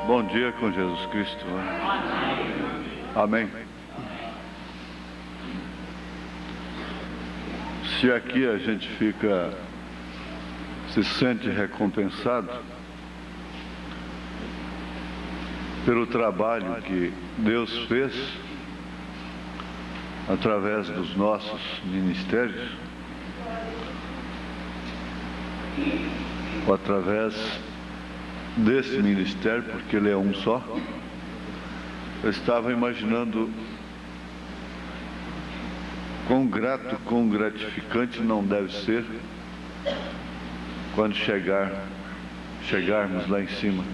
Bom dia com Jesus Cristo. Amém. Se aqui a gente se sente recompensado pelo trabalho que Deus fez através dos nossos ministérios, ou através desse ministério, porque ele é um só, eu estava imaginando quão grato, quão gratificante não deve ser quando chegarmos lá em cima.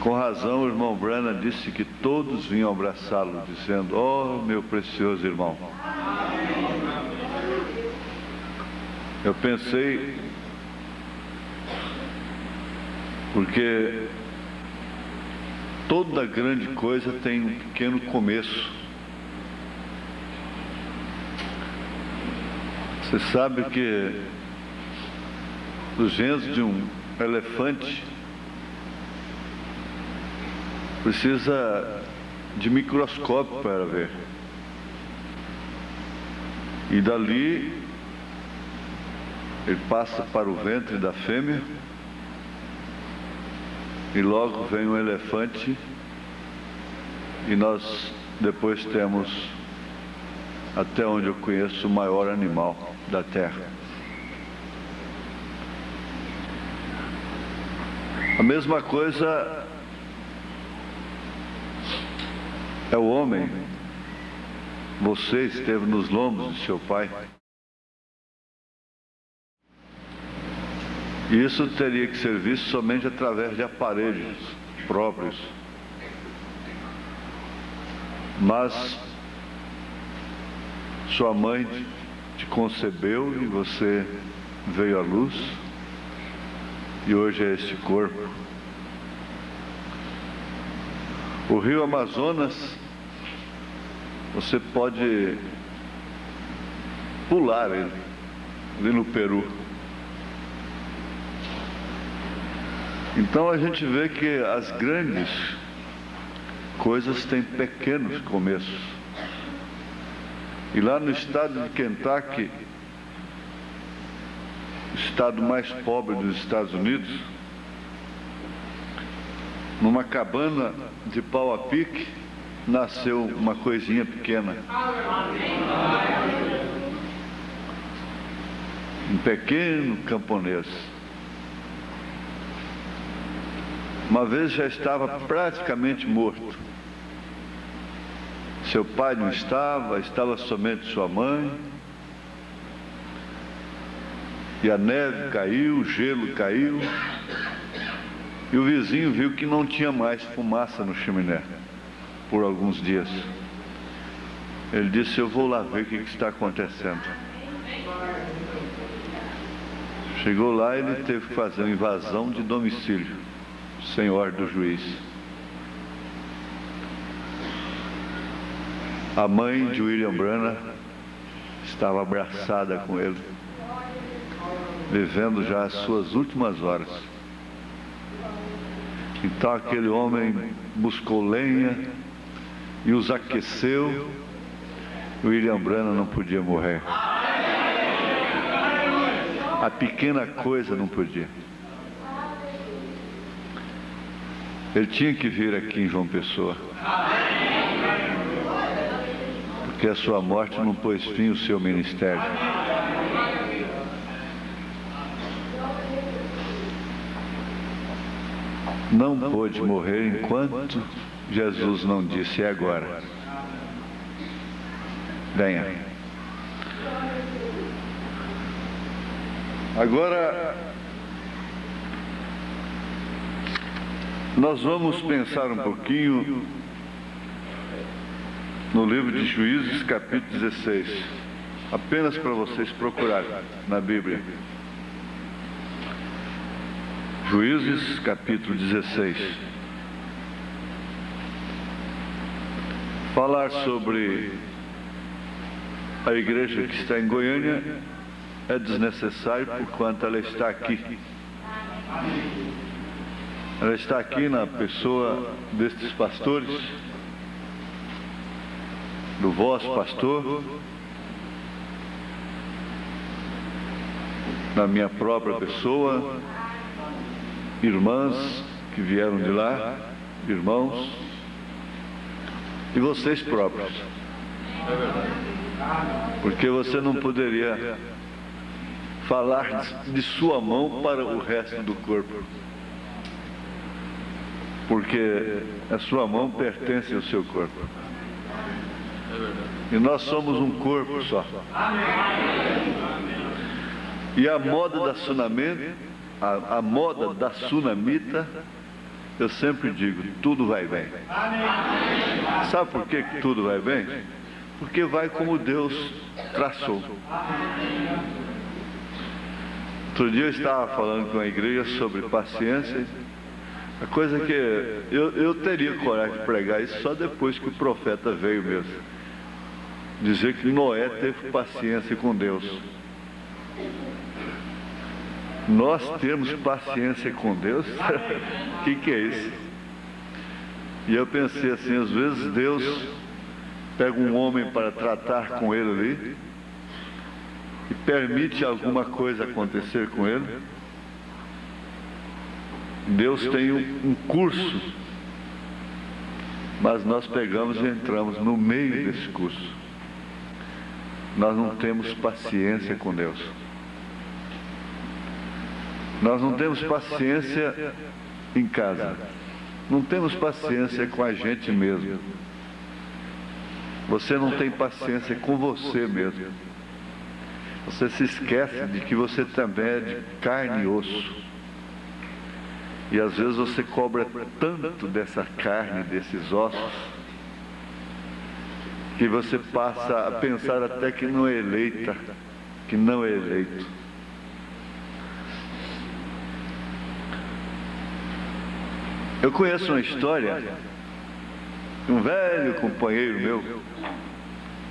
Com razão, o irmão Branham disse que todos vinham abraçá-lo, dizendo: "Oh, meu precioso irmão." Eu pensei, porque toda grande coisa tem um pequeno começo. Você sabe que os genes de um elefante precisa de microscópio para ver. E dali ele passa para o ventre da fêmea e logo vem um elefante, e nós depois temos, até onde eu conheço, o maior animal da terra. A mesma coisa é o homem. Você esteve nos lombos de seu pai. E isso teria que ser visto somente através de aparelhos próprios. Mas sua mãe te concebeu e você veio à luz, e hoje é este corpo. O rio Amazonas, você pode pular ele, ali no Peru. Então a gente vê que as grandes coisas têm pequenos começos. E lá no estado de Kentucky, o estado mais pobre dos Estados Unidos, numa cabana de pau a pique, nasceu uma coisinha pequena. Um pequeno camponês. Uma vez já estava praticamente morto. Seu pai não estava somente sua mãe. E a neve caiu, o gelo caiu. E o vizinho viu que não tinha mais fumaça no chaminé por alguns dias. Ele disse: "Eu vou lá ver o que está acontecendo." Chegou lá e ele teve que fazer uma invasão de domicílio, sem ordem do juiz. A mãe de William Branham estava abraçada com ele, vivendo já as suas últimas horas. Então aquele homem buscou lenha e os aqueceu. William Branham não podia morrer. A pequena coisa não podia. Ele tinha que vir aqui em João Pessoa, porque a sua morte não pôs fim ao seu ministério. Não pôde morrer enquanto Jesus não disse: "É agora. Venha." Agora nós vamos pensar um pouquinho no livro de Juízes, capítulo 16, apenas para vocês procurarem na Bíblia. Juízes, capítulo 16. Falar sobre a igreja que está em Goiânia é desnecessário, porquanto ela está aqui. Ela está aqui na pessoa destes pastores, do vosso pastor, na minha própria pessoa, irmãs que vieram de lá, irmãos, e vocês próprios. Porque você não poderia falar de sua mão para o resto do corpo, porque a sua mão pertence ao seu corpo. E nós somos um corpo só. E a moda da sunamita, a moda da sunamita, eu sempre digo, tudo vai bem. Sabe por que tudo vai bem? Porque vai como Deus traçou. Outro dia eu estava falando com a igreja sobre paciência. A coisa que eu teria coragem de pregar isso só depois que o profeta veio mesmo. Dizer que Noé teve paciência com Deus. Nós temos paciência com Deus? O que é isso? E eu pensei assim, às vezes Deus pega um homem para tratar com ele ali e permite alguma coisa acontecer com ele. Deus tem um curso, mas nós pegamos e entramos no meio desse curso. Nós não temos paciência com Deus. Nós não temos paciência em casa. Não temos paciência com a gente mesmo. Você não tem paciência com você mesmo. Você se esquece de que você também é de carne e osso. E às vezes você cobra tanto dessa carne, desses ossos, que você passa a pensar até que não é eleita, que não é eleito. Eu conheço uma história de um velho companheiro meu,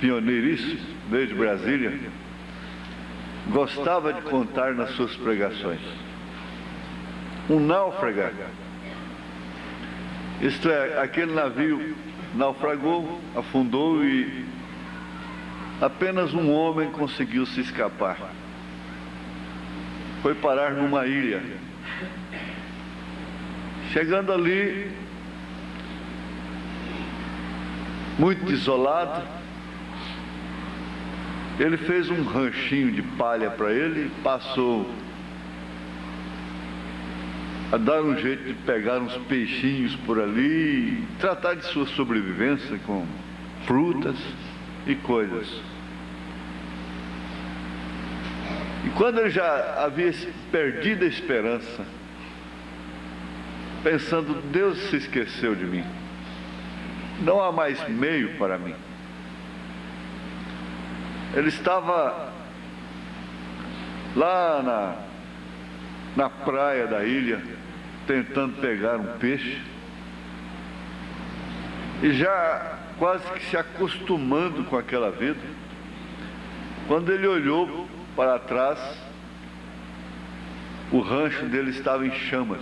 pioneiríssimo, desde Brasília, gostava de contar nas suas pregações. Um náufrago, isto é, aquele navio naufragou, afundou e apenas um homem conseguiu se escapar. Foi parar numa ilha. Chegando ali, muito isolado, ele fez um ranchinho de palha para ele e passou a dar um jeito de pegar uns peixinhos por ali e tratar de sua sobrevivência com frutas e coisas. E quando ele já havia perdido a esperança, pensando, Deus se esqueceu de mim, não há mais meio para mim. Ele estava lá na praia da ilha, tentando pegar um peixe, e já quase que se acostumando com aquela vida, quando ele olhou para trás, o rancho dele estava em chamas,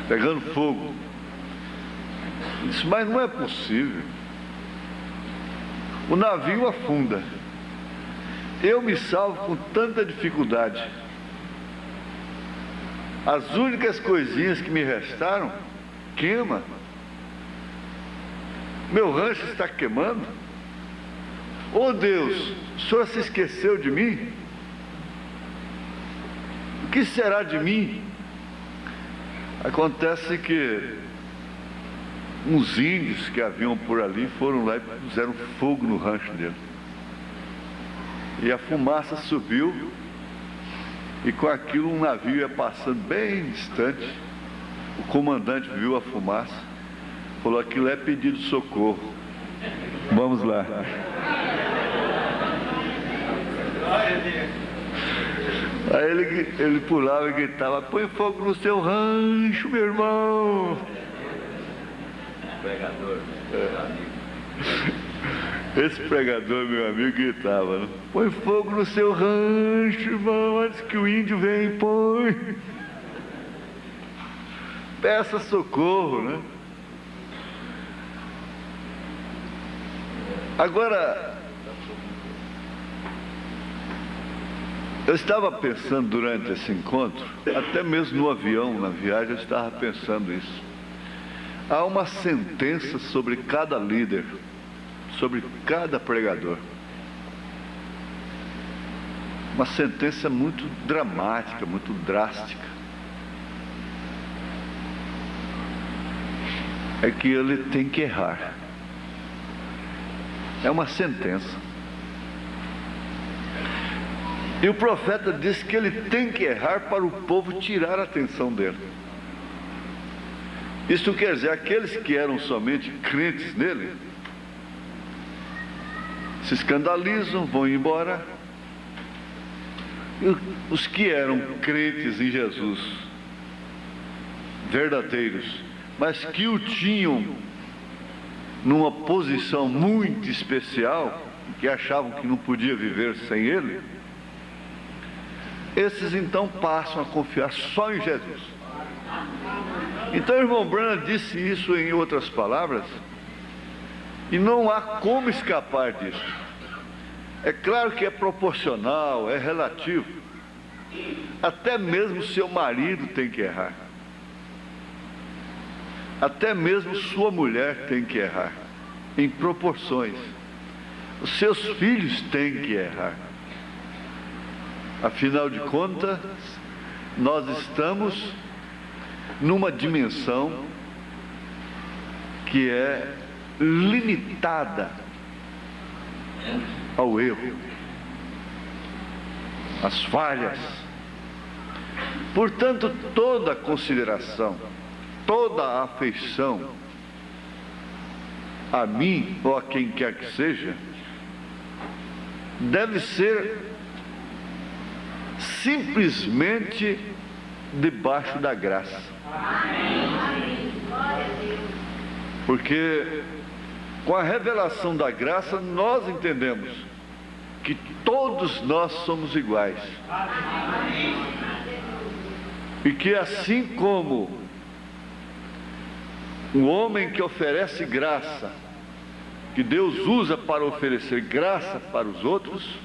pegando fogo. Ele disse, mas não é possível, o navio afunda, eu me salvo com tanta dificuldade, as únicas coisinhas que me restaram queima, meu rancho está queimando. Oh Deus, o Senhor se esqueceu de mim? O que será de mim? Acontece que uns índios que haviam por ali foram lá e puseram fogo no rancho dele. E a fumaça subiu, e com aquilo um navio ia passando bem distante. O comandante viu a fumaça, falou, aquilo é pedido de socorro, vamos lá. Aí ele pulava e gritava, põe fogo no seu rancho, meu irmão. Pregador, Esse pregador, meu amigo, gritava, né? Põe fogo no seu rancho, irmão, antes que o índio venha e põe. peça socorro, né? Agora, eu estava pensando durante esse encontro, até mesmo no avião, na viagem, eu estava pensando isso. Há uma sentença sobre cada líder, sobre cada pregador. Uma sentença muito dramática, muito drástica. É que ele tem que errar. É uma sentença. E o profeta disse que ele tem que errar para o povo tirar a atenção dele. Isso quer dizer, aqueles que eram somente crentes nele, se escandalizam, vão embora. E os que eram crentes em Jesus, verdadeiros, mas que o tinham numa posição muito especial, que achavam que não podia viver sem ele, esses então passam a confiar só em Jesus. Então o irmão Branham disse isso em outras palavras, e não há como escapar disso. É claro que é proporcional, é relativo. Até mesmo seu marido tem que errar. Até mesmo sua mulher tem que errar, em proporções. Os seus filhos têm que errar. Afinal de contas, nós estamos numa dimensão que é limitada ao erro, às falhas. Portanto, toda a consideração, toda a afeição a mim ou a quem quer que seja, deve ser simplesmente debaixo da graça. Porque com a revelação da graça nós entendemos que todos nós somos iguais. E que assim como um homem que oferece graça, que Deus usa para oferecer graça para os outros,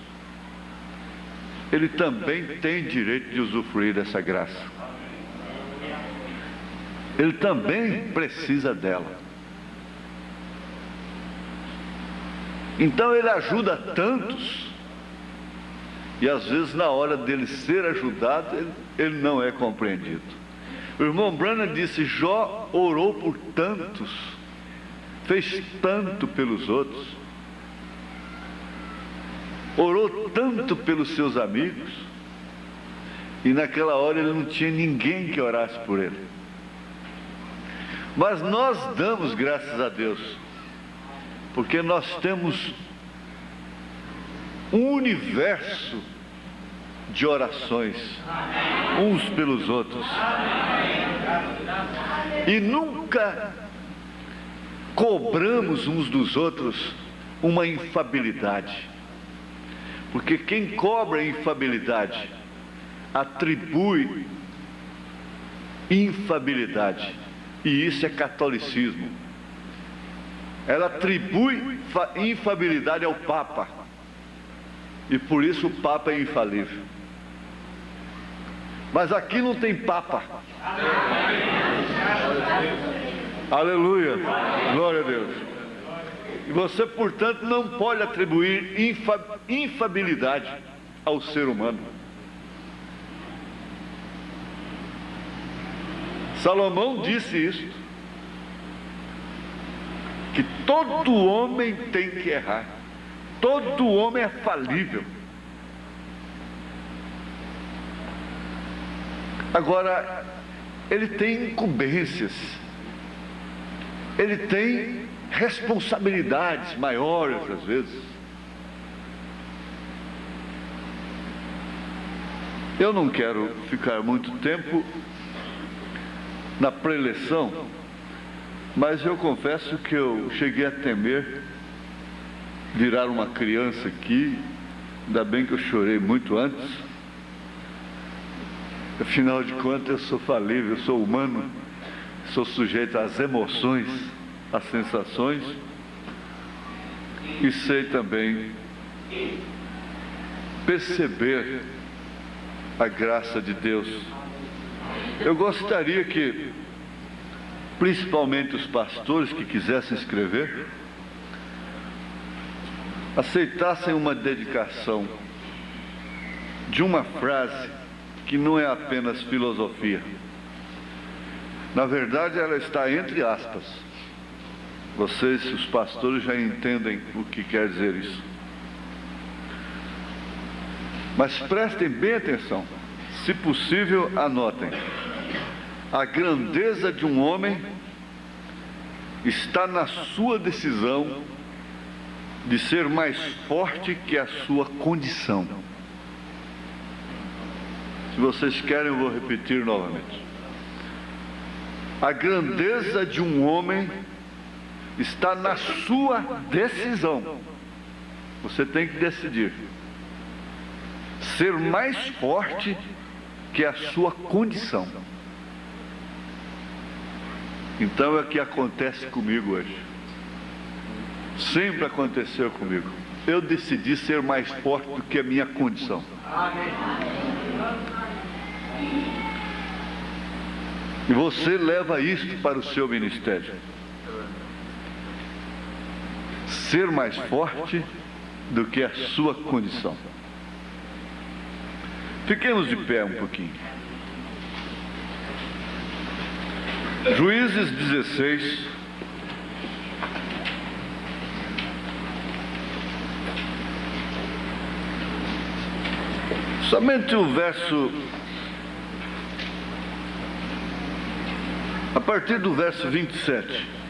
ele também tem direito de usufruir dessa graça. Ele também precisa dela. Então ele ajuda tantos, e às vezes na hora dele ser ajudado, ele não é compreendido. O irmão Branham disse: Jó orou por tantos, fez tanto pelos outros, orou tanto pelos seus amigos, e naquela hora ele não tinha ninguém que orasse por ele. Mas nós damos graças a Deus, porque nós temos um universo de orações uns pelos outros, e nunca cobramos uns dos outros uma infabilidade, porque quem cobra infabilidade atribui infabilidade, e isso é catolicismo. Ela atribui infabilidade ao Papa, e por isso o Papa é infalível. Mas aqui não tem Papa. Aleluia, glória a Deus. E você, portanto, não pode atribuir infabilidade ao ser humano. Salomão disse isso, que todo homem tem que errar, todo homem é falível. Agora, ele tem incumbências, ele tem responsabilidades maiores às vezes. Eu não quero ficar muito tempo na preleção, mas eu confesso que eu cheguei a temer virar uma criança aqui. Ainda bem que eu chorei muito antes. Afinal de contas, eu sou falível, eu sou humano, sou sujeito às emoções, às sensações, e sei também perceber a graça de Deus. Eu gostaria que, principalmente os pastores que quisessem escrever, aceitassem uma dedicação de uma frase que não é apenas filosofia. Na verdade, ela está entre aspas. Vocês, os pastores, já entendem o que quer dizer isso. Mas prestem bem atenção. Se possível, anotem. A grandeza de um homem está na sua decisão de ser mais forte que a sua condição. Se vocês querem, eu vou repetir novamente. A grandeza de um homem está na sua decisão. Você tem que decidir ser mais forte que a sua condição. Então é o que acontece comigo hoje. Sempre aconteceu comigo. Eu decidi ser mais forte do que a minha condição. E você leva isto para o seu ministério. Ser mais forte do que a sua condição. Fiquemos de pé um pouquinho. Juízes 16. Somente o verso, a partir do verso 27.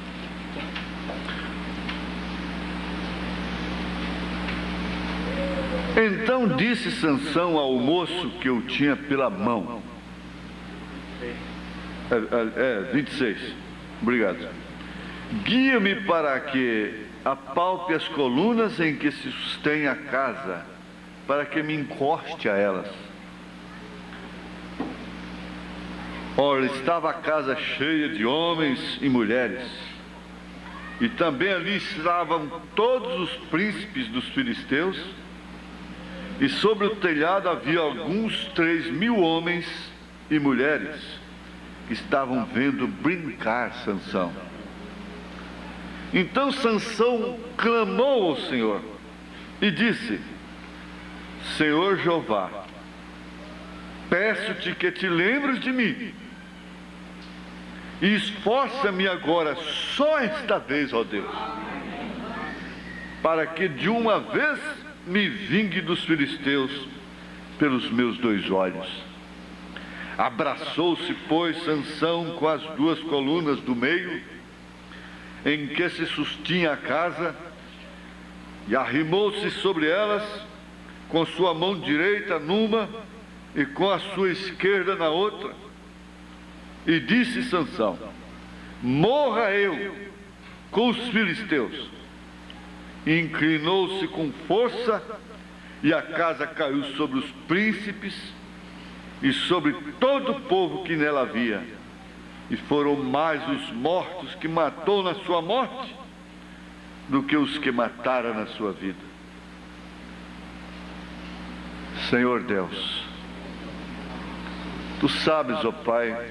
Então disse Sansão ao moço que o tinha pela mão. 26. Obrigado. Guia-me para que apalpe as colunas em que se sustém a casa, para que me encoste a elas. Ora, estava a casa cheia de homens e mulheres, e também ali estavam todos os príncipes dos filisteus, e sobre o telhado havia alguns 3.000 homens e mulheres que estavam vendo brincar Sansão. Então Sansão clamou ao Senhor e disse: Senhor Jeová, peço-te que te lembres de mim e esforça-me agora, só esta vez, ó Deus, para que de uma vez me vingue dos filisteus pelos meus 2 olhos. Abraçou-se, pois, Sansão com as 2 colunas do meio, em que se sustinha a casa, e arrimou-se sobre elas, com sua mão direita numa e com a sua esquerda na outra, e disse Sansão: morra eu com os filisteus. E inclinou-se com força, e a casa caiu sobre os príncipes e sobre todo o povo que nela havia, e foram mais os mortos que matou na sua morte do que os que matara na sua vida. Senhor Deus, Tu sabes, ó Pai,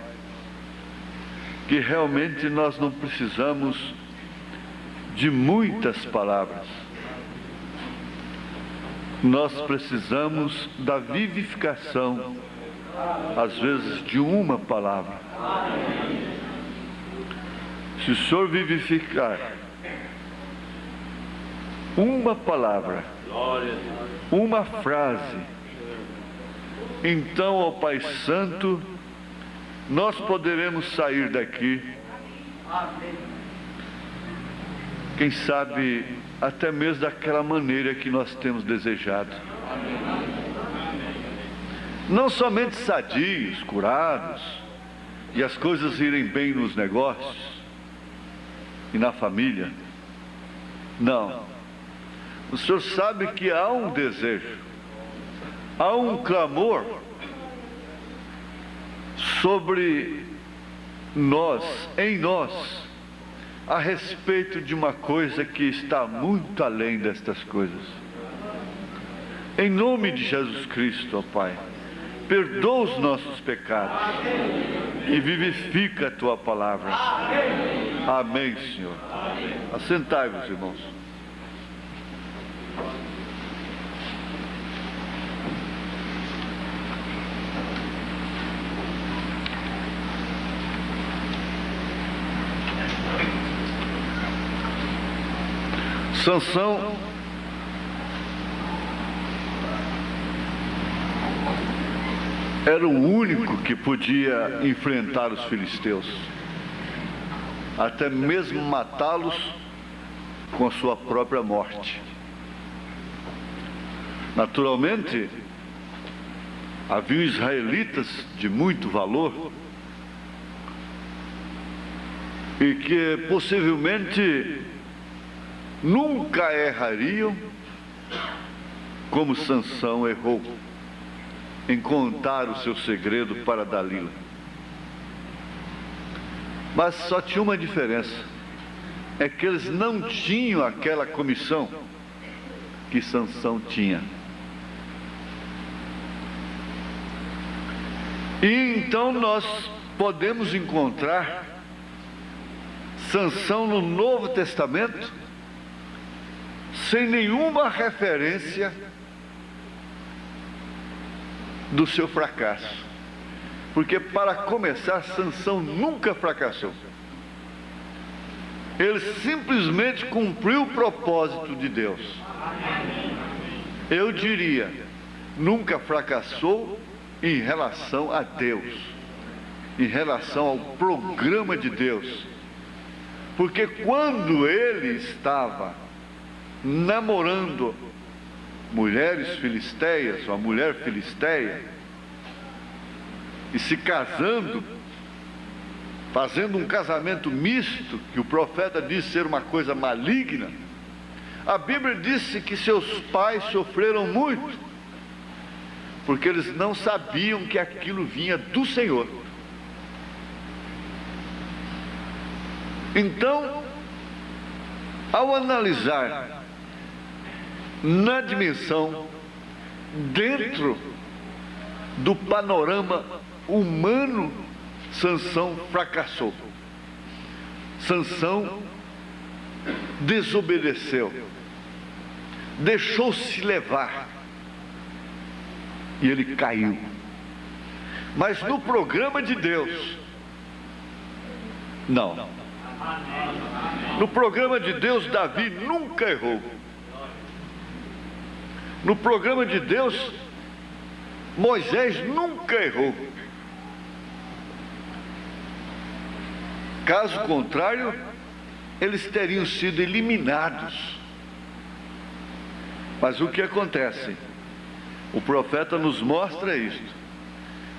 que realmente nós não precisamos de muitas palavras. Nós precisamos da vivificação, às vezes, de uma palavra. Se o Senhor vivificar uma palavra, uma frase, então, ó Pai Santo, nós poderemos sair daqui, quem sabe até mesmo daquela maneira que nós temos desejado. Não somente sadios, curados, e as coisas irem bem nos negócios e na família. Não. O Senhor sabe que há um desejo, há um clamor sobre em nós, a respeito de uma coisa que está muito além destas coisas. Em nome de Jesus Cristo, ó Pai, perdoa os nossos pecados e vivifica a Tua palavra. Amém, Senhor. Assentai-vos, irmãos. Sansão era o único que podia enfrentar os filisteus, até mesmo matá-los com a sua própria morte. Naturalmente, haviam israelitas de muito valor e que possivelmente nunca errariam como Sansão errou em contar o seu segredo para Dalila. Mas só tinha uma diferença, é que eles não tinham aquela comissão que Sansão tinha. E então nós podemos encontrar Sansão no Novo Testamento sem nenhuma referência do seu fracasso. Porque, para começar, Sansão nunca fracassou. Ele simplesmente cumpriu o propósito de Deus. Eu diria, nunca fracassou em relação a Deus, em relação ao programa de Deus. Porque quando ele estava namorando mulheres filisteias, uma mulher filisteia, e se casando, fazendo um casamento misto, que o profeta disse ser uma coisa maligna, a Bíblia disse que seus pais sofreram muito, porque eles não sabiam que aquilo vinha do Senhor. Então, ao analisar na dimensão, dentro do panorama humano, Sansão fracassou. Sansão desobedeceu, deixou-se levar e ele caiu. Mas no programa de Deus, não. No programa de Deus, Davi nunca errou. No programa de Deus, Moisés nunca errou. Caso contrário, eles teriam sido eliminados. Mas o que acontece? O profeta nos mostra isto,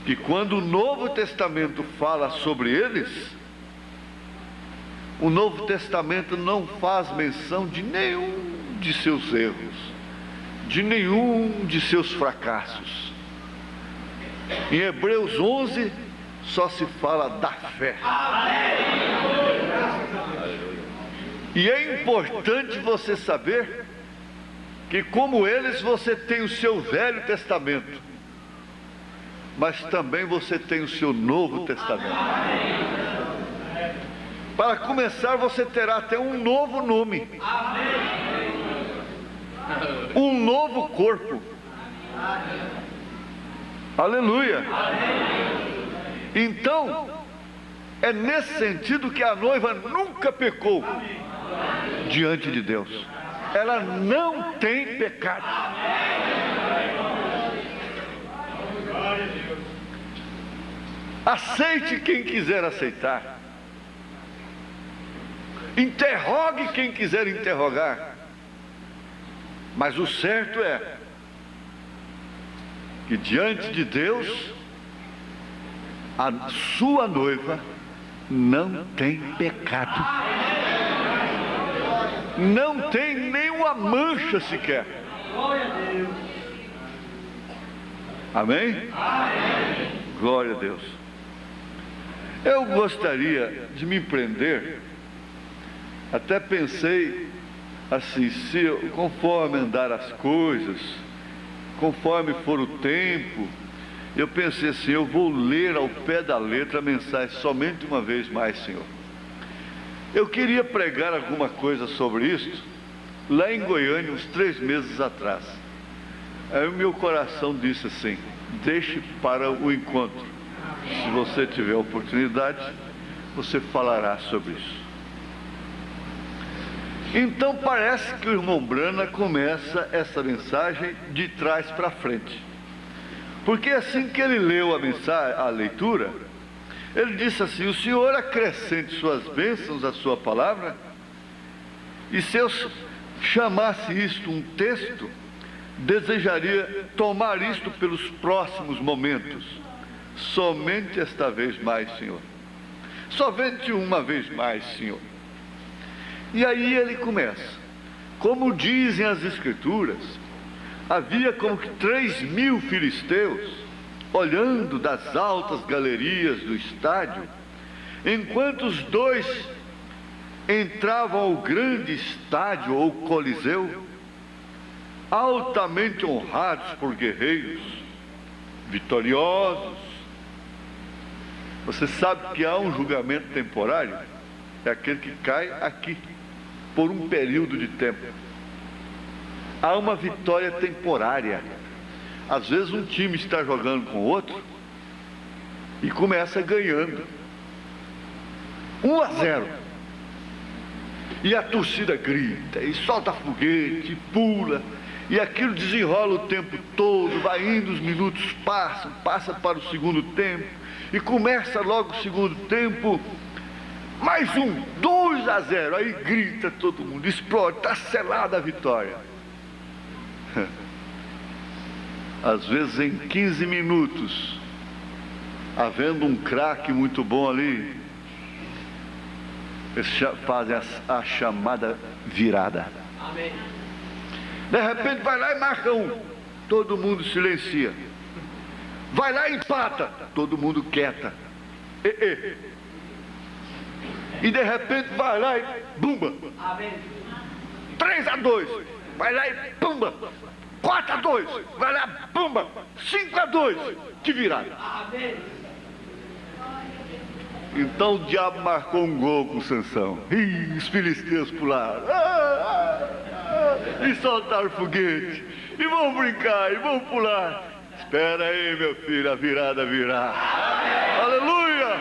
que quando o Novo Testamento fala sobre eles, o Novo Testamento não faz menção de nenhum de seus erros, de nenhum de seus fracassos. Em Hebreus 11 só se fala da fé. E é importante você saber que, como eles, você tem o seu Velho Testamento, mas também você tem o seu Novo Testamento. Para começar, você terá até um novo nome, um novo corpo. Aleluia. Então, é nesse sentido que a noiva nunca pecou diante de Deus. Ela não tem pecado. Aceite quem quiser aceitar, interrogue quem quiser interrogar, mas o certo é que diante de Deus, a sua noiva não tem pecado, não tem nenhuma mancha sequer. Amém? Glória a Deus. Eu gostaria de me prender, até pensei assim, se eu, conforme andar as coisas, conforme for o tempo, eu pensei assim, eu vou ler ao pé da letra a mensagem somente uma vez mais, Senhor. Eu queria pregar alguma coisa sobre isso, lá em Goiânia, uns 3 meses atrás. Aí o meu coração disse assim, deixe para o encontro. Se você tiver oportunidade, você falará sobre isso. Então parece que o irmão Brana começa essa mensagem de trás para frente. Porque assim que ele leu a leitura, ele disse assim, o Senhor acrescente suas bênçãos à sua palavra, e se eu chamasse isto um texto, desejaria tomar isto pelos próximos momentos, somente esta vez mais, Senhor. Somente uma vez mais, Senhor. E aí ele começa, como dizem as Escrituras, havia como que 3.000 filisteus, olhando das altas galerias do estádio, enquanto os 2 entravam ao grande estádio ou coliseu, altamente honrados por guerreiros, vitoriosos. Você sabe que há um julgamento temporário, é aquele que cai aqui, por um período de tempo. Há uma vitória temporária. Às vezes um time está jogando com o outro e começa ganhando 1-0, e a torcida grita e solta foguete, e pula, e aquilo desenrola o tempo todo, vai indo, os minutos passam, passa para o segundo tempo, e começa logo o segundo tempo, mais 2-0, aí grita todo mundo, explode, está selada a vitória. Às vezes em 15 minutos, havendo um craque muito bom ali, eles fazem a chamada virada. Amém. De repente vai lá e marca todo mundo silencia. Vai lá e empata, todo mundo quieta. E de repente vai lá e bumba. 3-2, vai lá e pumba. 4-2, vai lá, pumba. 5-2, que virada. Então o diabo marcou um gol com Sansão. E os filisteus pularam. E soltaram foguete. E vão brincar, e vão pular. Espera aí, meu filho, a virada virá. Aleluia!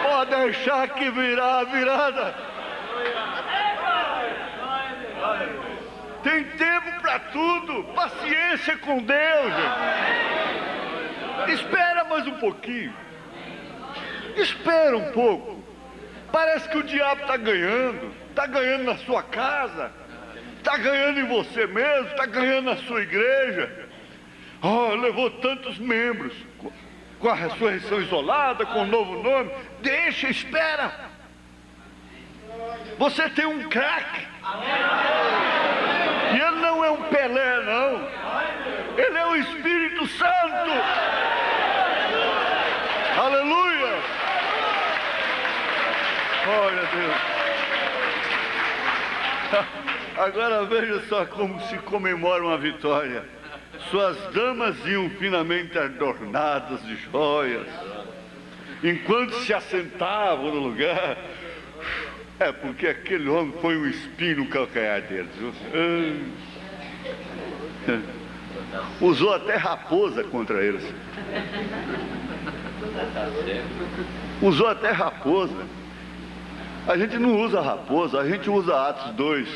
Pode deixar que virá a virada. Tem tempo para tudo. Paciência com Deus, gente. Espera mais um pouquinho. Espera um pouco. Parece que o diabo está ganhando na sua casa, está ganhando em você mesmo, está ganhando na sua igreja. Levou tantos membros, com a ressurreição isolada, com o novo nome. Deixa, espera. Você tem um craque. E ele não é um Pelé, não. Ele é o Espírito Santo. Aleluia. Glória a Deus. Agora veja só como se comemora uma vitória. Suas damas iam finamente adornadas de joias, enquanto se assentavam no lugar. É porque aquele homem foi um espinho no calcanhar deles. Usou até raposa contra eles. Usou até raposa. A gente não usa raposa, a gente usa Atos 2,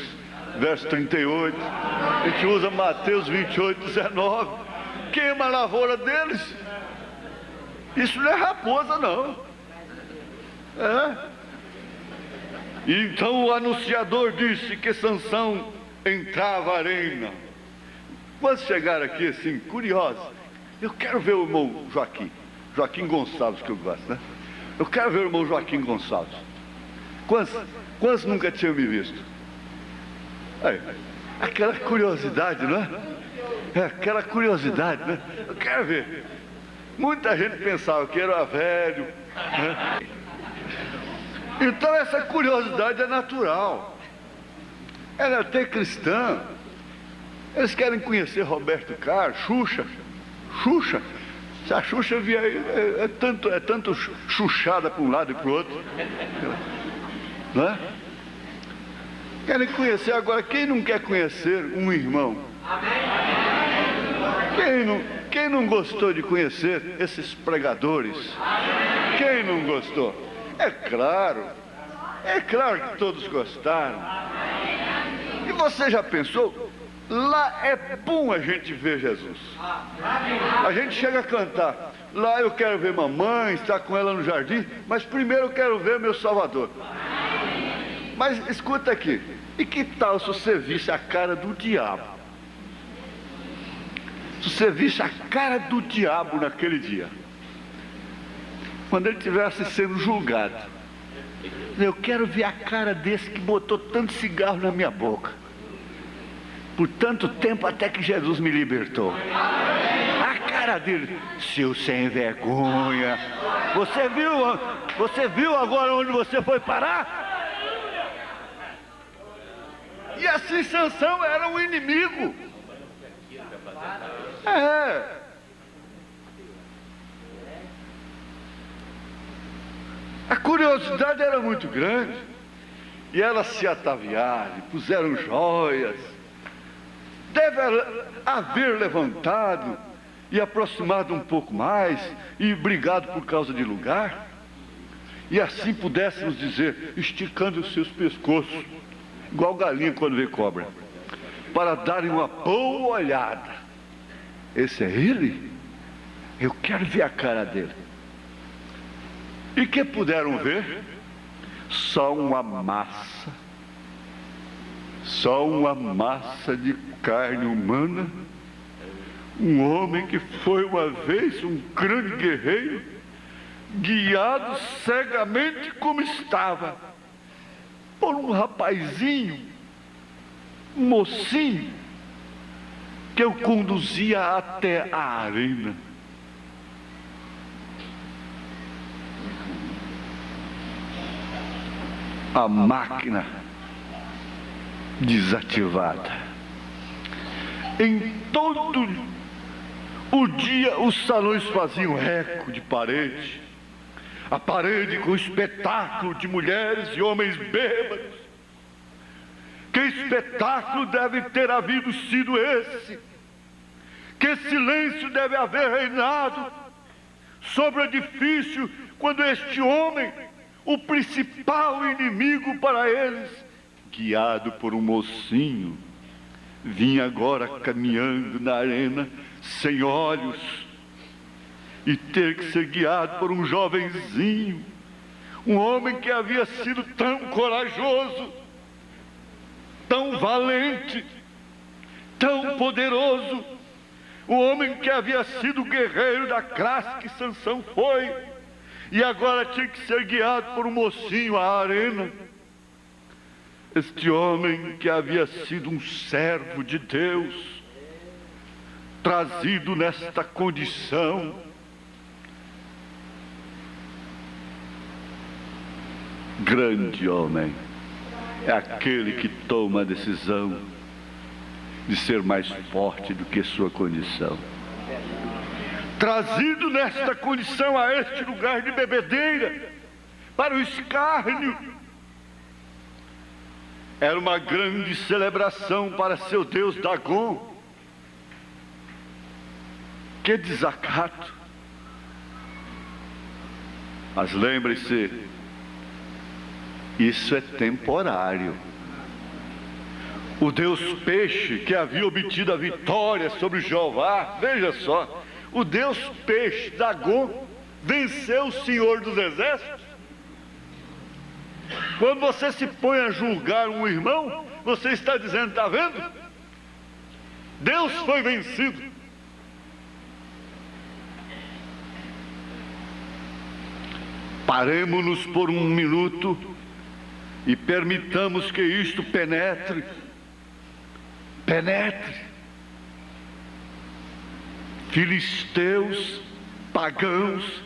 verso 38. A gente usa Mateus 28, 19. Queima a lavoura deles. Isso não é raposa, não. E então o anunciador disse que Sansão entrava à arena. Quando chegaram aqui assim, curiosos, eu quero ver o irmão Joaquim Gonçalves, que eu gosto, né? Eu quero ver o irmão Joaquim Gonçalves. Quantos nunca tinham me visto? Aquela curiosidade, não é? Aquela curiosidade, né? Eu quero ver. Muita gente pensava que era velho, né? Então essa curiosidade é natural. Ela é até cristã. Eles querem conhecer Roberto Carlos, Xuxa. Se a Xuxa vier aí, é tanto chuchada para um lado e para o outro. Não é? Querem conhecer. Agora, quem não quer conhecer um irmão? Quem não gostou de conhecer esses pregadores? Quem não gostou? É claro que todos gostaram. E você já pensou? Lá é bom a gente ver Jesus. A gente chega a cantar. Lá eu quero ver mamãe, estar com ela no jardim, mas primeiro eu quero ver meu Salvador. Mas escuta aqui. E que tal se você visse a cara do diabo? Se você visse a cara do diabo naquele dia, quando ele estivesse sendo julgado, eu quero ver a cara desse que botou tanto cigarro na minha boca por tanto tempo até que Jesus me libertou. A cara dele, seu sem vergonha. Você viu agora onde você foi parar? E assim Sansão era um inimigo. A curiosidade era muito grande. E elas se ataviaram, puseram joias. Deve haver levantado e aproximado um pouco mais e brigado por causa de lugar. E assim pudéssemos dizer, esticando os seus pescoços, igual galinha quando vê cobra, para darem uma boa olhada. Esse é ele? Eu quero ver a cara dele. E que puderam ver? Só uma massa de carne humana, um homem que foi uma vez um grande guerreiro, guiado cegamente como estava, por um rapazinho, um mocinho, que eu conduzia até a arena. A máquina desativada. Em todo o dia os salões faziam eco de parede, a parede com espetáculo de mulheres e homens bêbados. Que espetáculo deve ter havido sido esse? Que silêncio deve haver reinado sobre o edifício quando este homem, o principal inimigo para eles, guiado por um mocinho, vinha agora caminhando na arena sem olhos, e ter que ser guiado por um jovenzinho, um homem que havia sido tão corajoso, tão valente, tão poderoso, um homem que havia sido guerreiro da classe que Sansão foi, e agora tinha que ser guiado por um mocinho à arena. Este homem que havia sido um servo de Deus, trazido nesta condição, grande homem, é aquele que toma a decisão de ser mais forte do que sua condição. Trazido nesta condição a este lugar de bebedeira, para o escárnio, era uma grande celebração para seu Deus Dagon. Que desacato! Mas lembre-se, isso é temporário. O Deus peixe que havia obtido a vitória sobre Jeová, veja só, o Deus peixe, Dagon, venceu o Senhor dos Exércitos. Quando você se põe a julgar um irmão, você está dizendo, está vendo? Deus foi vencido. Paremo-nos por um minuto e permitamos que isto penetre. Filisteus, pagãos,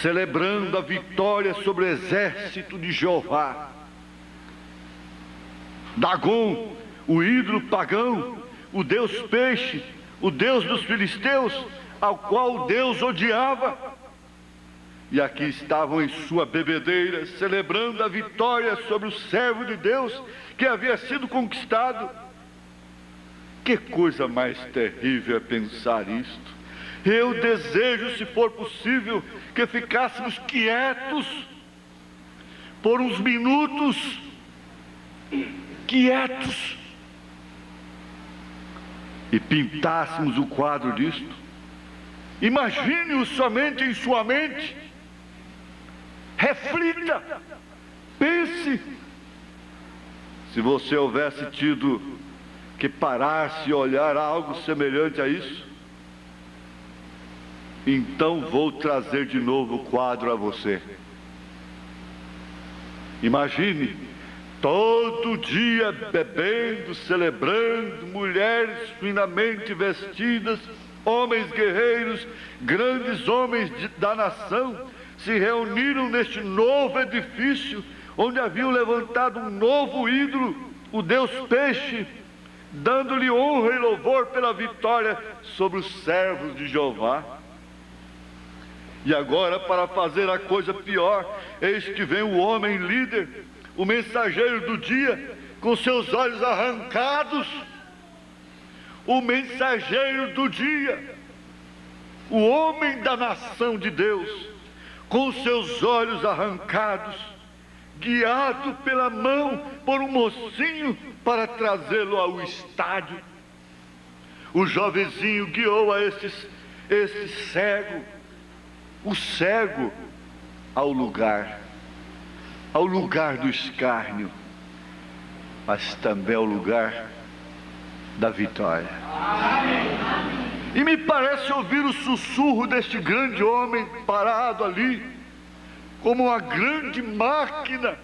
celebrando a vitória sobre o exército de Jeová. Dagom, o ídolo pagão, o deus peixe, o deus dos filisteus, ao qual Deus odiava. E aqui estavam em sua bebedeira, celebrando a vitória sobre o servo de Deus que havia sido conquistado. Que coisa mais terrível é pensar isto. Eu desejo, se for possível, que ficássemos quietos por uns minutos, quietos, e pintássemos o quadro disto. Imagine-o somente em sua mente, reflita, pense. Se você houvesse tido que parar-se e olhar algo semelhante a isso, então vou trazer de novo o quadro a você. Imagine, todo dia bebendo, celebrando, mulheres finamente vestidas, homens guerreiros, grandes homens da nação, se reuniram neste novo edifício, onde haviam levantado um novo ídolo, o deus peixe, dando-lhe honra e louvor pela vitória sobre os servos de Jeová. E agora, para fazer a coisa pior, eis que vem o homem líder, o mensageiro do dia, com seus olhos arrancados. O mensageiro do dia, o homem da nação de Deus, com seus olhos arrancados, guiado pela mão por um mocinho para trazê-lo ao estádio. O jovenzinho guiou a esse cego, o cego, ao lugar do escárnio, mas também ao lugar da vitória. E me parece ouvir o sussurro deste grande homem parado ali, como uma grande máquina,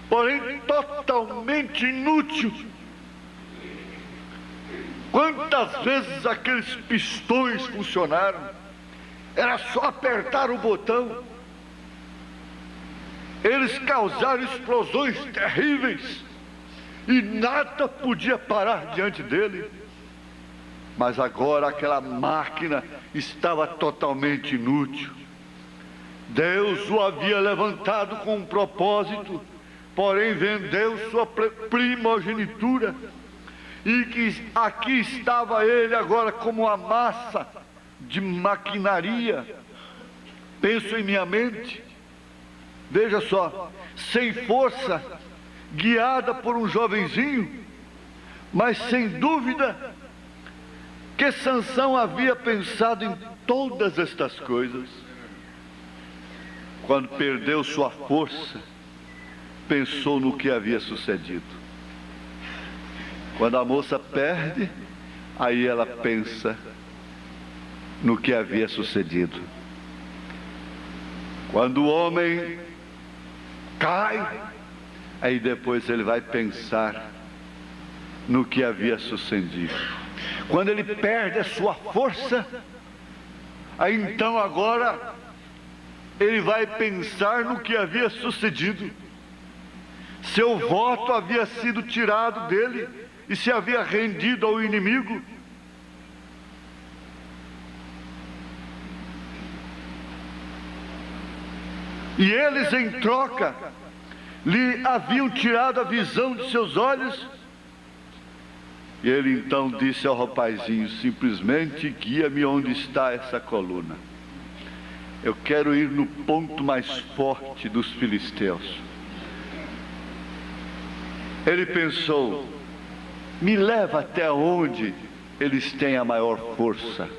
porém totalmente inútil. Quantas vezes aqueles pistões funcionaram? Era só apertar o botão. Eles causaram explosões terríveis e nada podia parar diante dele. Mas agora aquela máquina estava totalmente inútil. Deus o havia levantado com um propósito, porém vendeu sua primogenitura, e que aqui estava ele agora como uma massa de maquinaria. Penso em minha mente, veja só, sem força, guiada por um jovenzinho, mas sem dúvida que Sansão havia pensado em todas estas coisas. Quando perdeu sua força, pensou no que havia sucedido. Quando a moça perde, aí ela pensa no que havia sucedido. Quando o homem cai, aí depois ele vai pensar no que havia sucedido. Quando ele perde a sua força, aí então agora ele vai pensar no que havia sucedido. Seu voto havia sido tirado dele e se havia rendido ao inimigo. E eles, em troca, lhe haviam tirado a visão de seus olhos. E ele então disse ao rapazinho: simplesmente guia-me onde está essa coluna. Eu quero ir no ponto mais forte dos filisteus. Ele pensou: me leva até onde eles têm a maior força.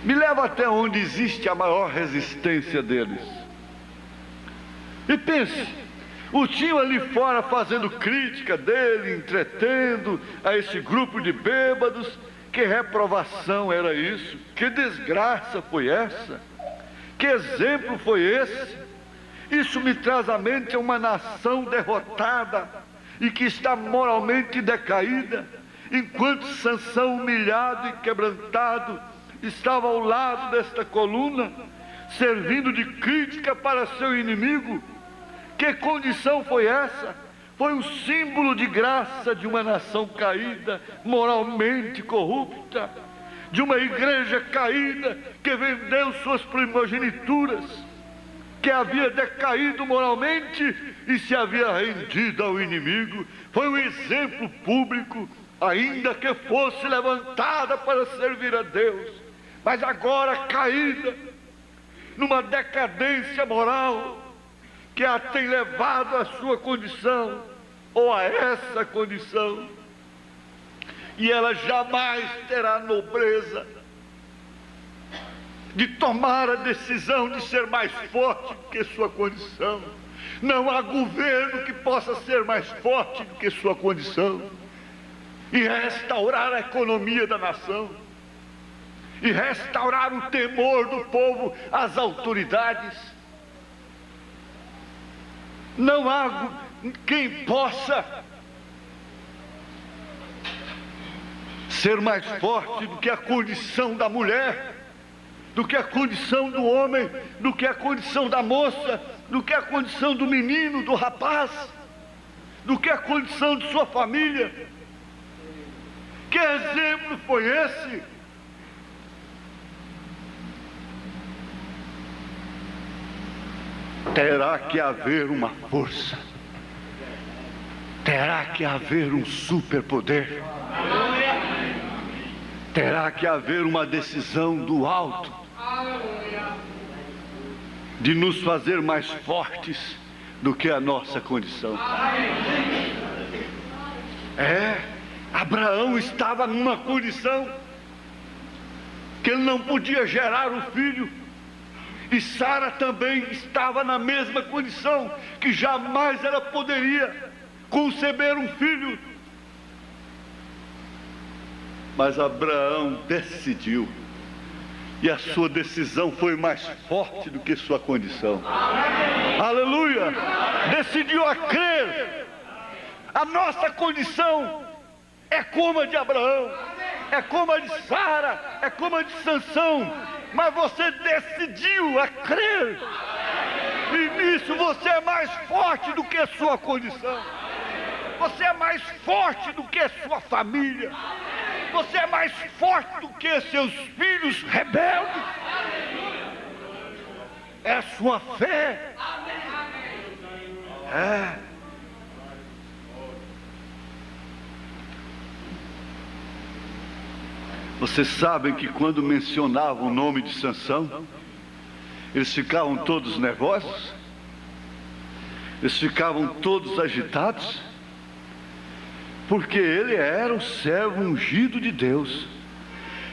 Me leva até onde existe a maior resistência deles. E pense, o tio ali fora fazendo crítica dele, entretendo a esse grupo de bêbados. Que reprovação era isso? Que desgraça foi essa? Que exemplo foi esse? Isso me traz à mente uma nação derrotada e que está moralmente decaída, enquanto Sansão, humilhado e quebrantado, estava ao lado desta coluna, servindo de crítica para seu inimigo. Que condição foi essa? Foi o símbolo de graça de uma nação caída, moralmente corrupta, de uma igreja caída que vendeu suas primogenituras, que havia decaído moralmente e se havia rendido ao inimigo. Foi um exemplo público, ainda que fosse levantada para servir a Deus, mas agora caída, numa decadência moral, que a tem levado à sua condição, ou a essa condição, e ela jamais terá nobreza de tomar a decisão de ser mais forte do que sua condição. Não há governo que possa ser mais forte do que sua condição, e restaurar a economia da nação, e restaurar o temor do povo às autoridades. Não há quem possa ser mais forte do que a condição da mulher, do que a condição do homem, do que a condição da moça, do que a condição do menino, do rapaz, do que a condição de sua família. Que exemplo foi esse? Terá que haver uma força, terá que haver um superpoder, terá que haver uma decisão do alto de nos fazer mais fortes do que a nossa condição. Abraão estava numa condição que ele não podia gerar um filho, e Sara também estava na mesma condição, que jamais ela poderia conceber um filho. Mas Abraão decidiu, e a sua decisão foi mais forte do que sua condição. Aleluia! Decidiu a crer. A nossa condição é como a de Abraão, é como a de Sara, é como a de Sansão, mas você decidiu a crer, e nisso você é mais forte do que a sua condição, você é mais forte do que a sua família, você é mais forte do que seus filhos rebeldes. É a sua fé. Vocês sabem que quando mencionavam o nome de Sansão, eles ficavam todos nervosos, eles ficavam todos agitados, porque ele era o servo ungido de Deus.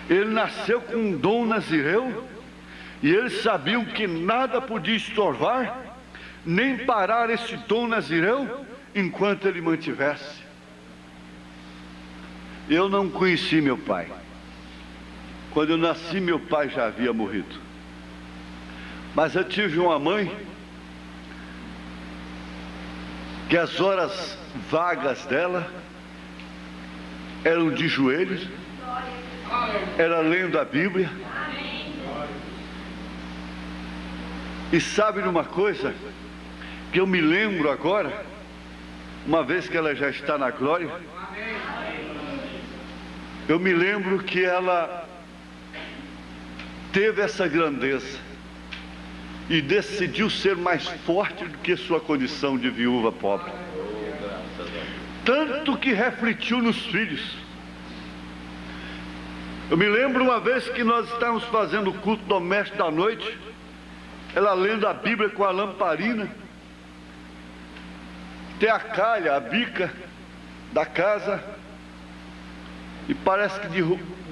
Ele nasceu com um dom nazireu, e eles sabiam que nada podia estorvar, nem parar esse dom nazireu, enquanto ele mantivesse. Eu não conheci meu pai. Quando eu nasci, meu pai já havia morrido. Mas eu tive uma mãe que as horas vagas dela eram de joelhos, era lendo a Bíblia. E sabe de uma coisa que eu me lembro agora, uma vez que ela já está na glória, eu me lembro que ela teve essa grandeza e decidiu ser mais forte do que sua condição de viúva pobre, tanto que refletiu nos filhos. Eu me lembro uma vez que nós estávamos fazendo o culto doméstico da noite, ela lendo a Bíblia com a lamparina, tem a calha, a bica da casa, e parece que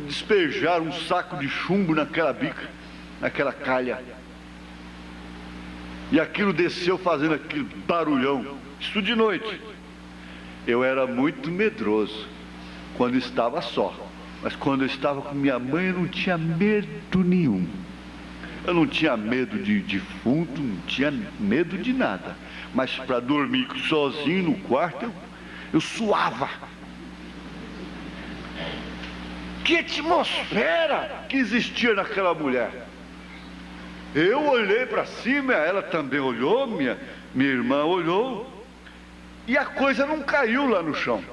despejaram um saco de chumbo naquela bica, naquela calha, e aquilo desceu fazendo aquele barulhão. Isso de noite. Eu era muito medroso quando estava só, mas quando eu estava com minha mãe eu não tinha medo nenhum. Eu não tinha medo de defunto, não tinha medo de nada, mas para dormir sozinho no quarto eu suava. Que atmosfera que existia naquela mulher! Eu olhei para cima, ela também olhou, minha irmã olhou, e a coisa não caiu lá no chão.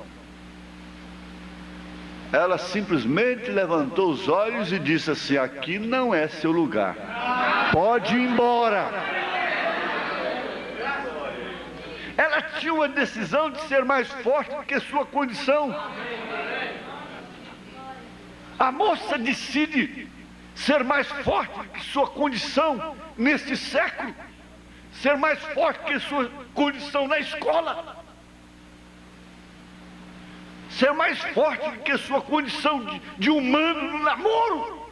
Ela simplesmente levantou os olhos e disse assim: aqui não é seu lugar, pode ir embora. Ela tinha uma decisão de ser mais forte do que sua condição. A moça decide ser mais forte que sua condição neste século, ser mais forte que sua condição na escola, ser mais forte que sua condição de humano no namoro.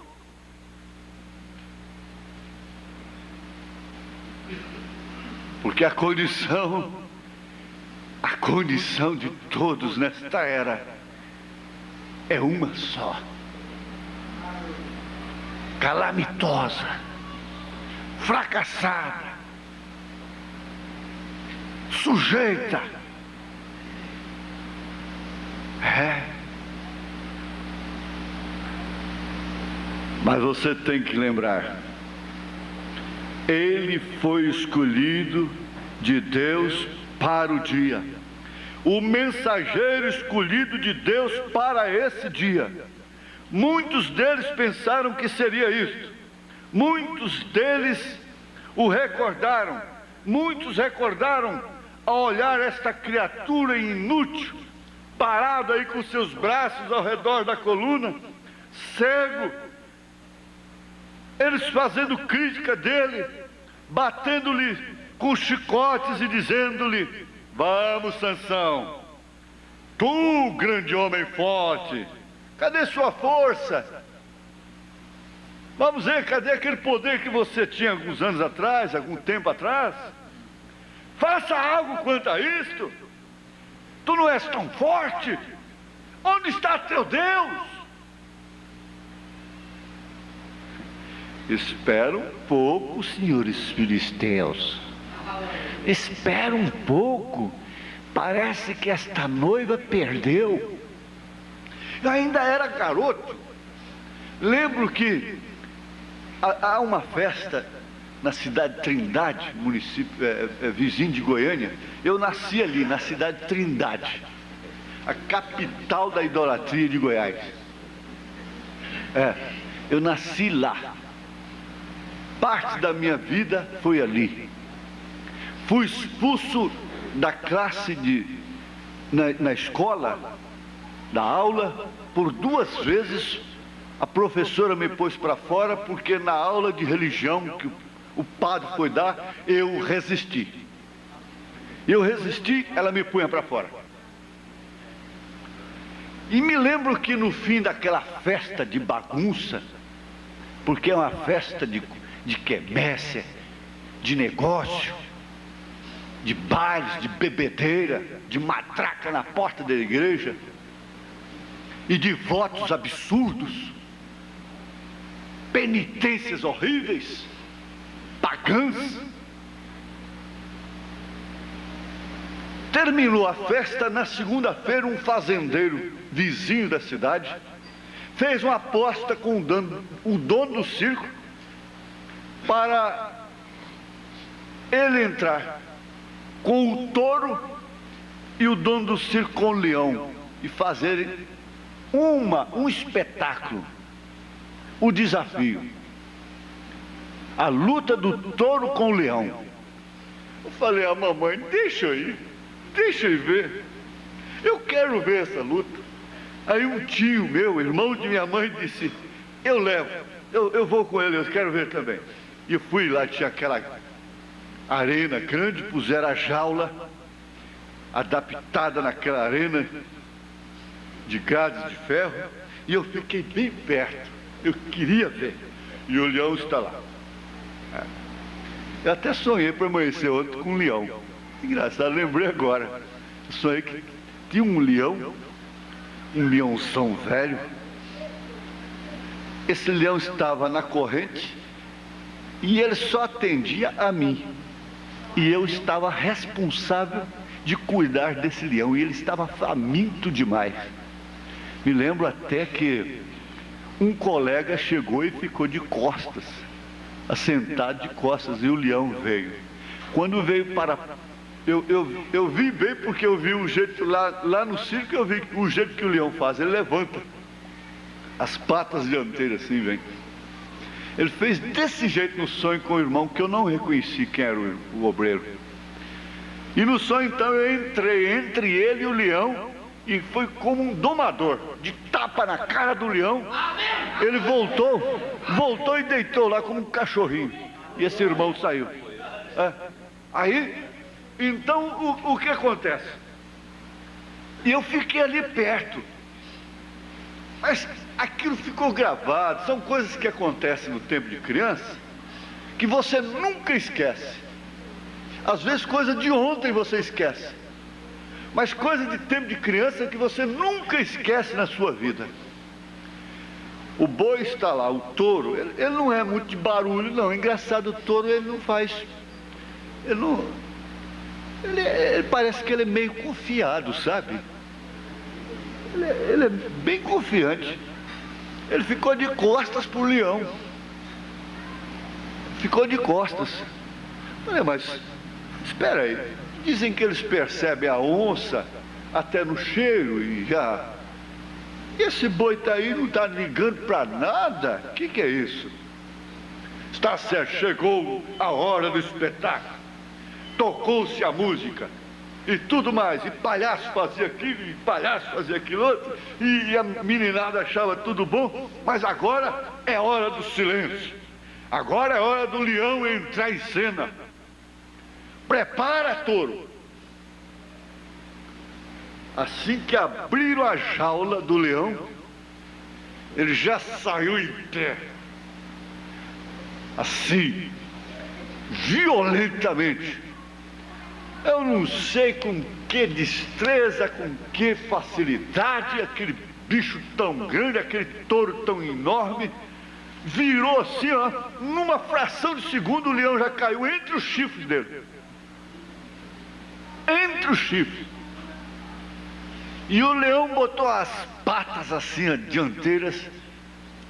Porque a condição de todos nesta era é uma só: calamitosa, fracassada, sujeita. Mas você tem que lembrar, ele foi escolhido de Deus para o dia, o mensageiro escolhido de Deus para esse dia. Muitos deles pensaram que seria isto, muitos deles o recordaram, muitos recordaram ao olhar esta criatura inútil, parado aí com seus braços ao redor da coluna, cego, eles fazendo crítica dele, batendo-lhe com chicotes e dizendo-lhe: vamos, Sansão, tu, grande homem forte, cadê sua força? Vamos ver, cadê aquele poder que você tinha alguns anos atrás, algum tempo atrás? Faça algo quanto a isto. Tu não és tão forte. Onde está teu Deus? Espera um pouco, senhores filisteus. Espera um pouco. Parece que esta noiva perdeu. Eu ainda era garoto. Lembro que há uma festa na cidade de Trindade, município vizinho de Goiânia. Eu nasci ali, na cidade de Trindade, a capital da idolatria de Goiás. Eu nasci lá. Parte da minha vida foi ali. Fui expulso da classe na escola, da aula, por 2 vezes. A professora me pôs para fora porque na aula de religião que o padre foi dar, eu resisti. Ela me punha para fora. E me lembro que no fim daquela festa de bagunça, porque é uma festa de quermesse, de negócio, de bailes, de bebedeira, de matraca na porta da igreja, e de votos absurdos, penitências horríveis, pagãs. Terminou a festa. Na segunda-feira, um fazendeiro vizinho da cidade fez uma aposta com o dono do circo para ele entrar com o touro e o dono do circo com o leão e fazerem um espetáculo. O desafio: a luta do touro com o leão. Eu falei à mamãe: deixa eu ir ver, eu quero ver essa luta. Aí um tio meu, irmão de minha mãe, disse: eu levo, eu vou com ele, eu quero ver também. E eu fui lá, tinha aquela arena grande, puseram a jaula adaptada naquela arena de grades de ferro, e eu fiquei bem perto, eu queria ver, e o leão está lá. Eu até sonhei para amanhecer ontem com um leão. Engraçado, lembrei agora. Eu sonhei que tinha um leãozão velho. Esse leão estava na corrente e ele só atendia a mim, e eu estava responsável de cuidar desse leão, e ele estava faminto demais. Me lembro até que um colega chegou e ficou de costas, assentado de costas, e o leão veio. Quando veio para... Eu vi bem, porque eu vi o jeito lá no circo, eu vi o jeito que o leão faz. Ele levanta as patas dianteiras assim, vem. Ele fez desse jeito no sonho com o irmão, que eu não reconheci quem era o obreiro. E no sonho então eu entrei entre ele e o leão, e foi como um domador, de tapa na cara do leão. Ele voltou e deitou lá como um cachorrinho. E esse irmão saiu. Aí, então o que acontece? E eu fiquei ali perto. Mas aquilo ficou gravado. São coisas que acontecem no tempo de criança, que você nunca esquece. Às vezes coisa de ontem você esquece, mas coisa de tempo de criança que você nunca esquece na sua vida. O boi está lá, o touro, ele não é muito de barulho não. Engraçado, o touro ele não faz, ele parece que ele é meio confiado, sabe? Ele é bem confiante. Ele ficou de costas para o leão. Ficou de costas. Mas espera aí. Dizem que eles percebem a onça até no cheiro e já... E esse boi está aí, não está ligando para nada? O que é isso? Está certo, chegou a hora do espetáculo. Tocou-se a música e tudo mais, e palhaço fazia aquilo, e palhaço fazia aquilo outro, e a meninada achava tudo bom, mas agora é hora do silêncio. Agora é hora do leão entrar em cena. Prepara, touro. Assim que abriram a jaula do leão, ele já saiu em pé, assim, violentamente. Eu não sei com que destreza, com que facilidade, aquele bicho tão grande, aquele touro tão enorme, virou assim, ó, numa fração de segundo o leão já caiu entre os chifres dele. Entre os chifres. E o leão botou as patas assim, ó, dianteiras,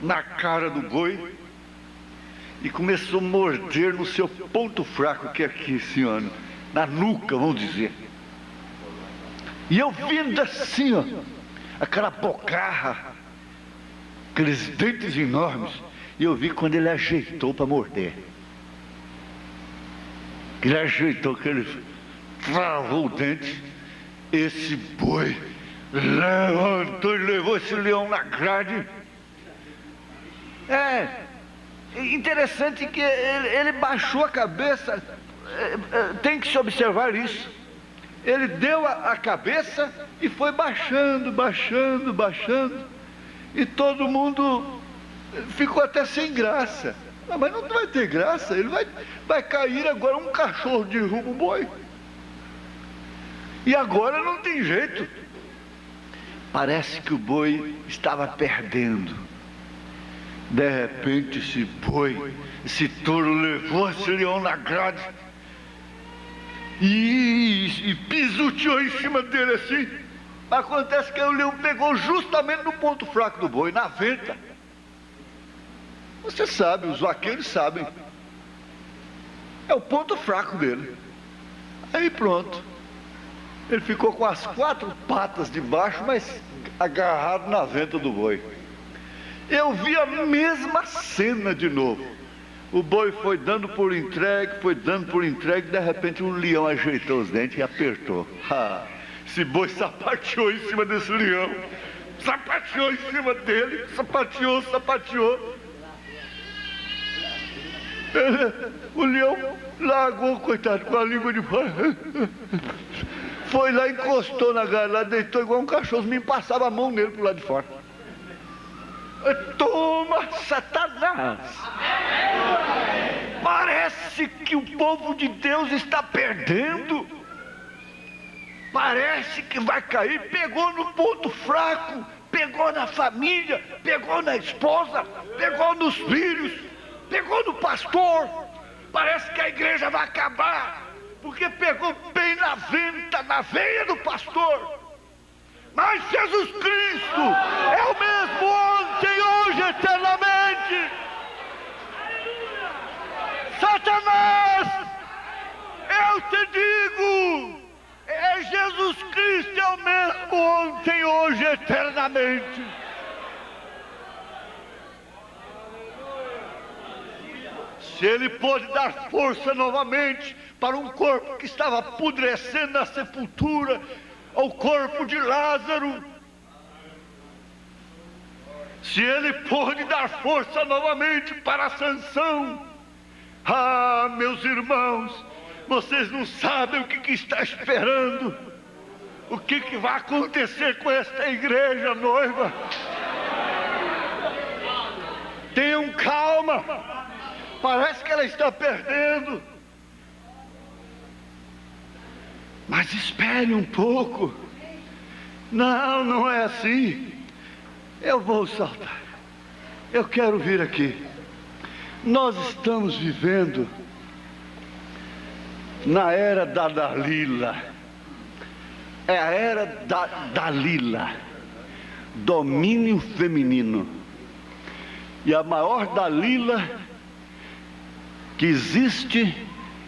na cara do boi e começou a morder no seu ponto fraco, que é aqui, assim, ó, na nuca, vamos dizer. E eu vendo assim, ó, aquela bocarra, aqueles dentes enormes, e eu vi quando ele ajeitou para morder. Ele ajeitou, que ele travou o dente, esse boi levantou e levou esse leão na grade. É interessante que ele baixou a cabeça. Tem que se observar isso. Ele deu a cabeça e foi baixando, baixando, baixando, e todo mundo ficou até sem graça. Não, mas não vai ter graça, ele vai cair agora. Um cachorro derruba o boi, e agora não tem jeito. Parece que o boi estava perdendo. De repente esse boi, esse touro levou esse leão na grade e pisoteou em cima dele assim. Acontece que o leão pegou justamente no ponto fraco do boi, na venta. Você sabe, os vaqueiros sabem, é o ponto fraco dele. Aí pronto, ele ficou com as 4 patas de baixo, mas agarrado na venta do boi. Eu vi a mesma cena de novo. O boi foi dando por entregue, foi dando por entregue, de repente um leão ajeitou os dentes e apertou. Esse boi sapateou em cima desse leão, sapateou em cima dele, sapateou, sapateou. O leão largou, coitado, com a língua de fora. Foi lá, encostou na galera, deitou igual um cachorro, me passava a mão nele pro lado de fora. Toma, Satanás! Parece que o povo de Deus está perdendo. Parece que vai cair. Pegou no ponto fraco, pegou na família, pegou na esposa, pegou nos filhos, pegou no pastor. Parece que a igreja vai acabar, porque pegou bem na venta, na veia do pastor. Mas Jesus Cristo é o mesmo ontem, hoje, eternamente. Satanás, eu te digo, é Jesus Cristo, é o mesmo ontem, hoje, eternamente. Se Ele pode dar força novamente para um corpo que estava apodrecendo na sepultura, ao corpo de Lázaro, se Ele pode dar força novamente para Sansão, ah, meus irmãos, vocês não sabem o que está esperando, o que vai acontecer com esta igreja noiva. Tenham calma, parece que ela está perdendo, mas espere um pouco. Não, não é assim. Eu vou saltar, eu quero vir aqui. Nós estamos vivendo na era da Dalila. É a era da Dalila, domínio feminino. E a maior Dalila que existe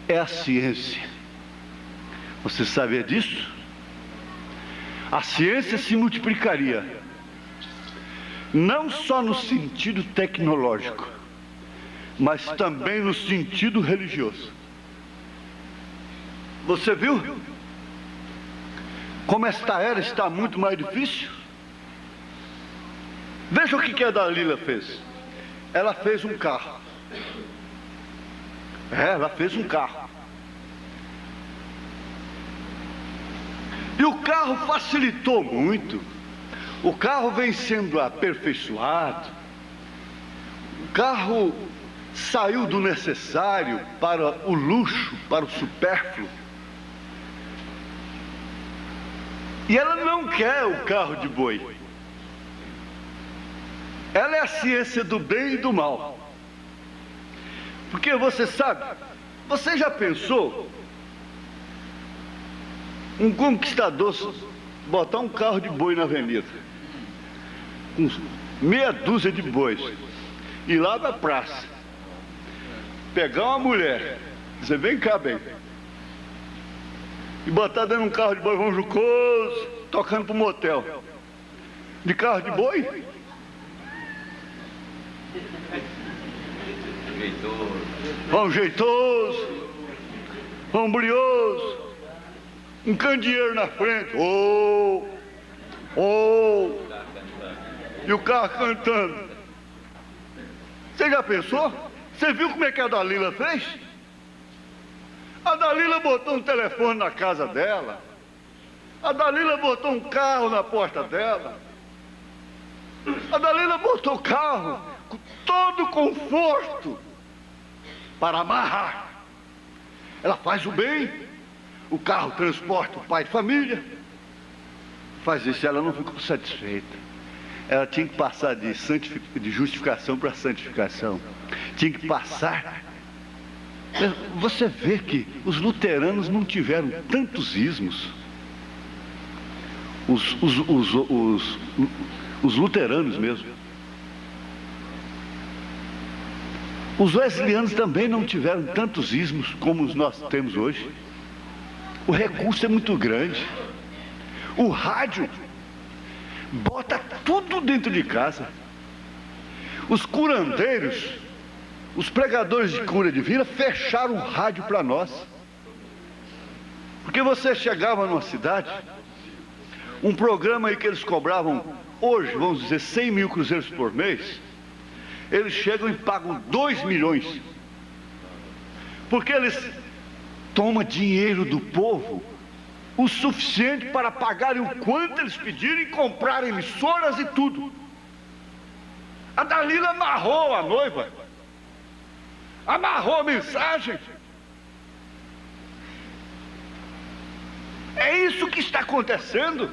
é a ciência. Você sabia disso? A ciência se multiplicaria, não só no sentido tecnológico, mas também no sentido religioso. Você viu como esta era está muito mais difícil? Veja o que a Dalila fez. Ela fez um carro. Ela fez um carro. E o carro facilitou muito. O carro vem sendo aperfeiçoado. O carro saiu do necessário para o luxo, para o supérfluo. E ela não quer o carro de boi. Ela é a ciência do bem e do mal. Porque você sabe, você já pensou um conquistador botar um carro de boi na avenida, com meia dúzia de bois, ir lá na praça, pegar uma mulher, dizer, vem cá, bem, e botar dentro de um carro de boi, vão jucoso, tocando para o motel, de carro de boi? Vão jeitoso, vão brioso, um candeeiro na frente, e o carro cantando. Você já pensou? Você viu como é que a Dalila fez? A Dalila botou um telefone na casa dela, a Dalila botou um carro na porta dela, a Dalila botou o carro com todo conforto para amarrar. Ela faz o bem, o carro transporta o pai de família, faz isso. Ela não ficou satisfeita. Ela tinha que passar de justificação para santificação. Tinha que passar. Você vê que os luteranos não tiveram tantos ismos. Os luteranos mesmo. Os wesleyans também não tiveram tantos ismos como nós temos hoje. O recurso é muito grande. O rádio bota tudo dentro de casa. Os curandeiros, os pregadores de cura divina fecharam o rádio para nós. Porque você chegava numa cidade, um programa aí que eles cobravam hoje, vamos dizer, 100 mil cruzeiros por mês, eles chegam e pagam 2 milhões. Porque eles tomam dinheiro do povo o suficiente para pagarem o quanto eles pedirem, comprarem emissoras e tudo. A Dalila amarrou a noiva, amarrou a mensagem. É isso que está acontecendo.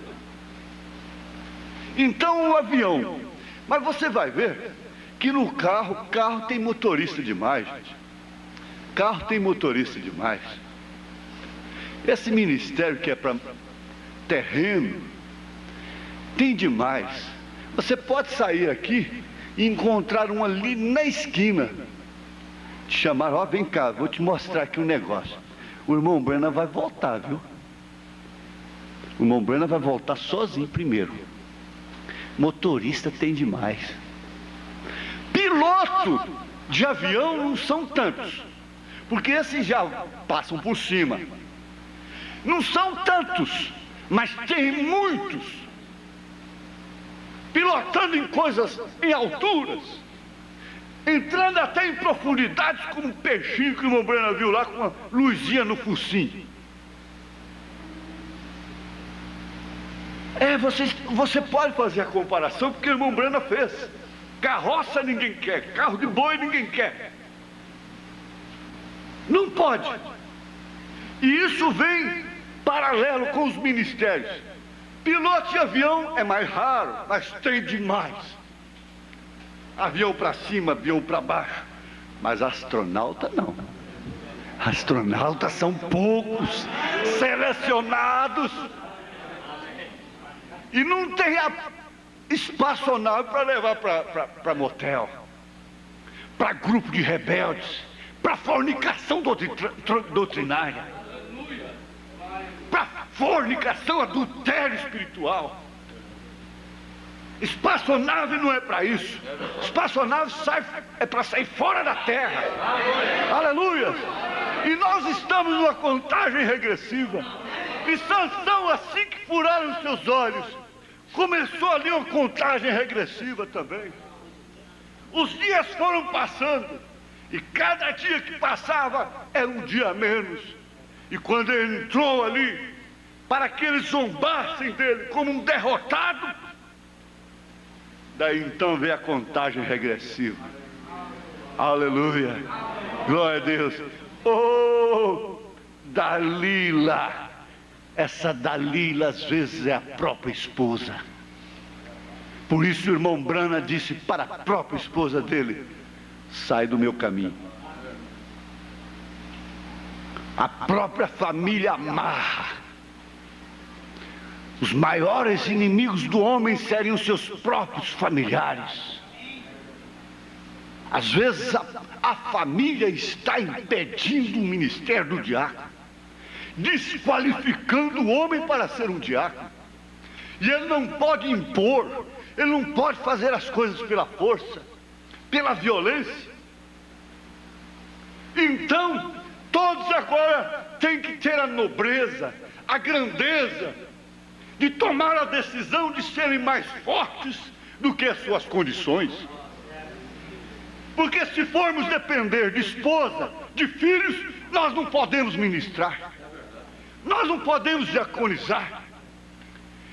Então o avião, mas você vai ver que no carro tem motorista demais, gente. Carro tem motorista demais. Esse ministério que é para terreno, tem demais. Você pode sair aqui e encontraram ali na esquina. Te chamaram, ó, vem cá, vou te mostrar aqui um negócio. O irmão Branham vai voltar, viu? O irmão Branham vai voltar sozinho primeiro. Motorista tem demais. Piloto de avião não são tantos, porque esses já passam por cima. Não são tantos, mas tem muitos. Pilotando em coisas, em alturas, entrando até em profundidades, como um peixinho que o irmão Branham viu lá com uma luzinha no focinho. Você pode fazer a comparação, porque o irmão Branham fez. Carroça ninguém quer, carro de boi ninguém quer. Não pode. E isso vem paralelo com os ministérios. Piloto de avião é mais raro, mas tem demais. Avião para cima, avião para baixo. Mas astronauta não. Astronautas são poucos, selecionados. E não tem espaçonave para levar para motel, para grupo de rebeldes, para fornicação doutrinária, para fornicação, adultério espiritual. Espaçonave não é para isso. Espaçonave é para sair fora da terra. Aleluia! E nós estamos numa contagem regressiva. E Sansão, assim que furaram os seus olhos, começou ali uma contagem regressiva também. Os dias foram passando, e cada dia que passava era um dia a menos. E quando ele entrou ali, para que eles zombassem dele como um derrotado, daí então veio a contagem regressiva. Aleluia, glória a Deus. Oh, Dalila! Essa Dalila às vezes é a própria esposa. Por isso o irmão Branham disse para a própria esposa dele: sai do meu caminho. A própria família amarra. Os maiores inimigos do homem seriam seus próprios familiares. Às vezes a família está impedindo o ministério do diácono, desqualificando o homem para ser um diácono. E ele não pode impor, ele não pode fazer as coisas pela força, pela violência. Então, todos agora têm que ter a nobreza, a grandeza, de tomar a decisão de serem mais fortes do que as suas condições. Porque se formos depender de esposa, de filhos, nós não podemos ministrar. Nós não podemos diaconizar.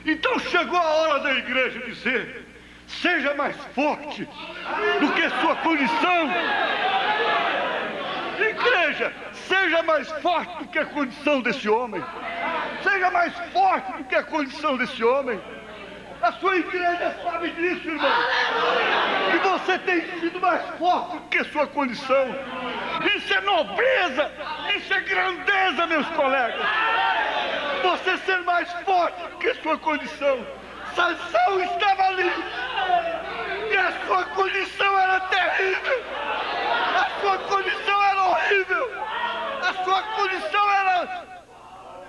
Então chegou a hora da igreja dizer: seja mais forte do que sua condição. Igreja, seja mais forte do que a condição desse homem. Seja mais forte do que a condição desse homem. A sua igreja sabe disso, irmão. E você tem sido mais forte do que sua condição. Isso é nobreza, isso é grandeza, meus colegas. Você ser mais forte do que sua condição. Sansão estava ali, e a sua condição era terrível. A sua condição era horrível. A sua condição era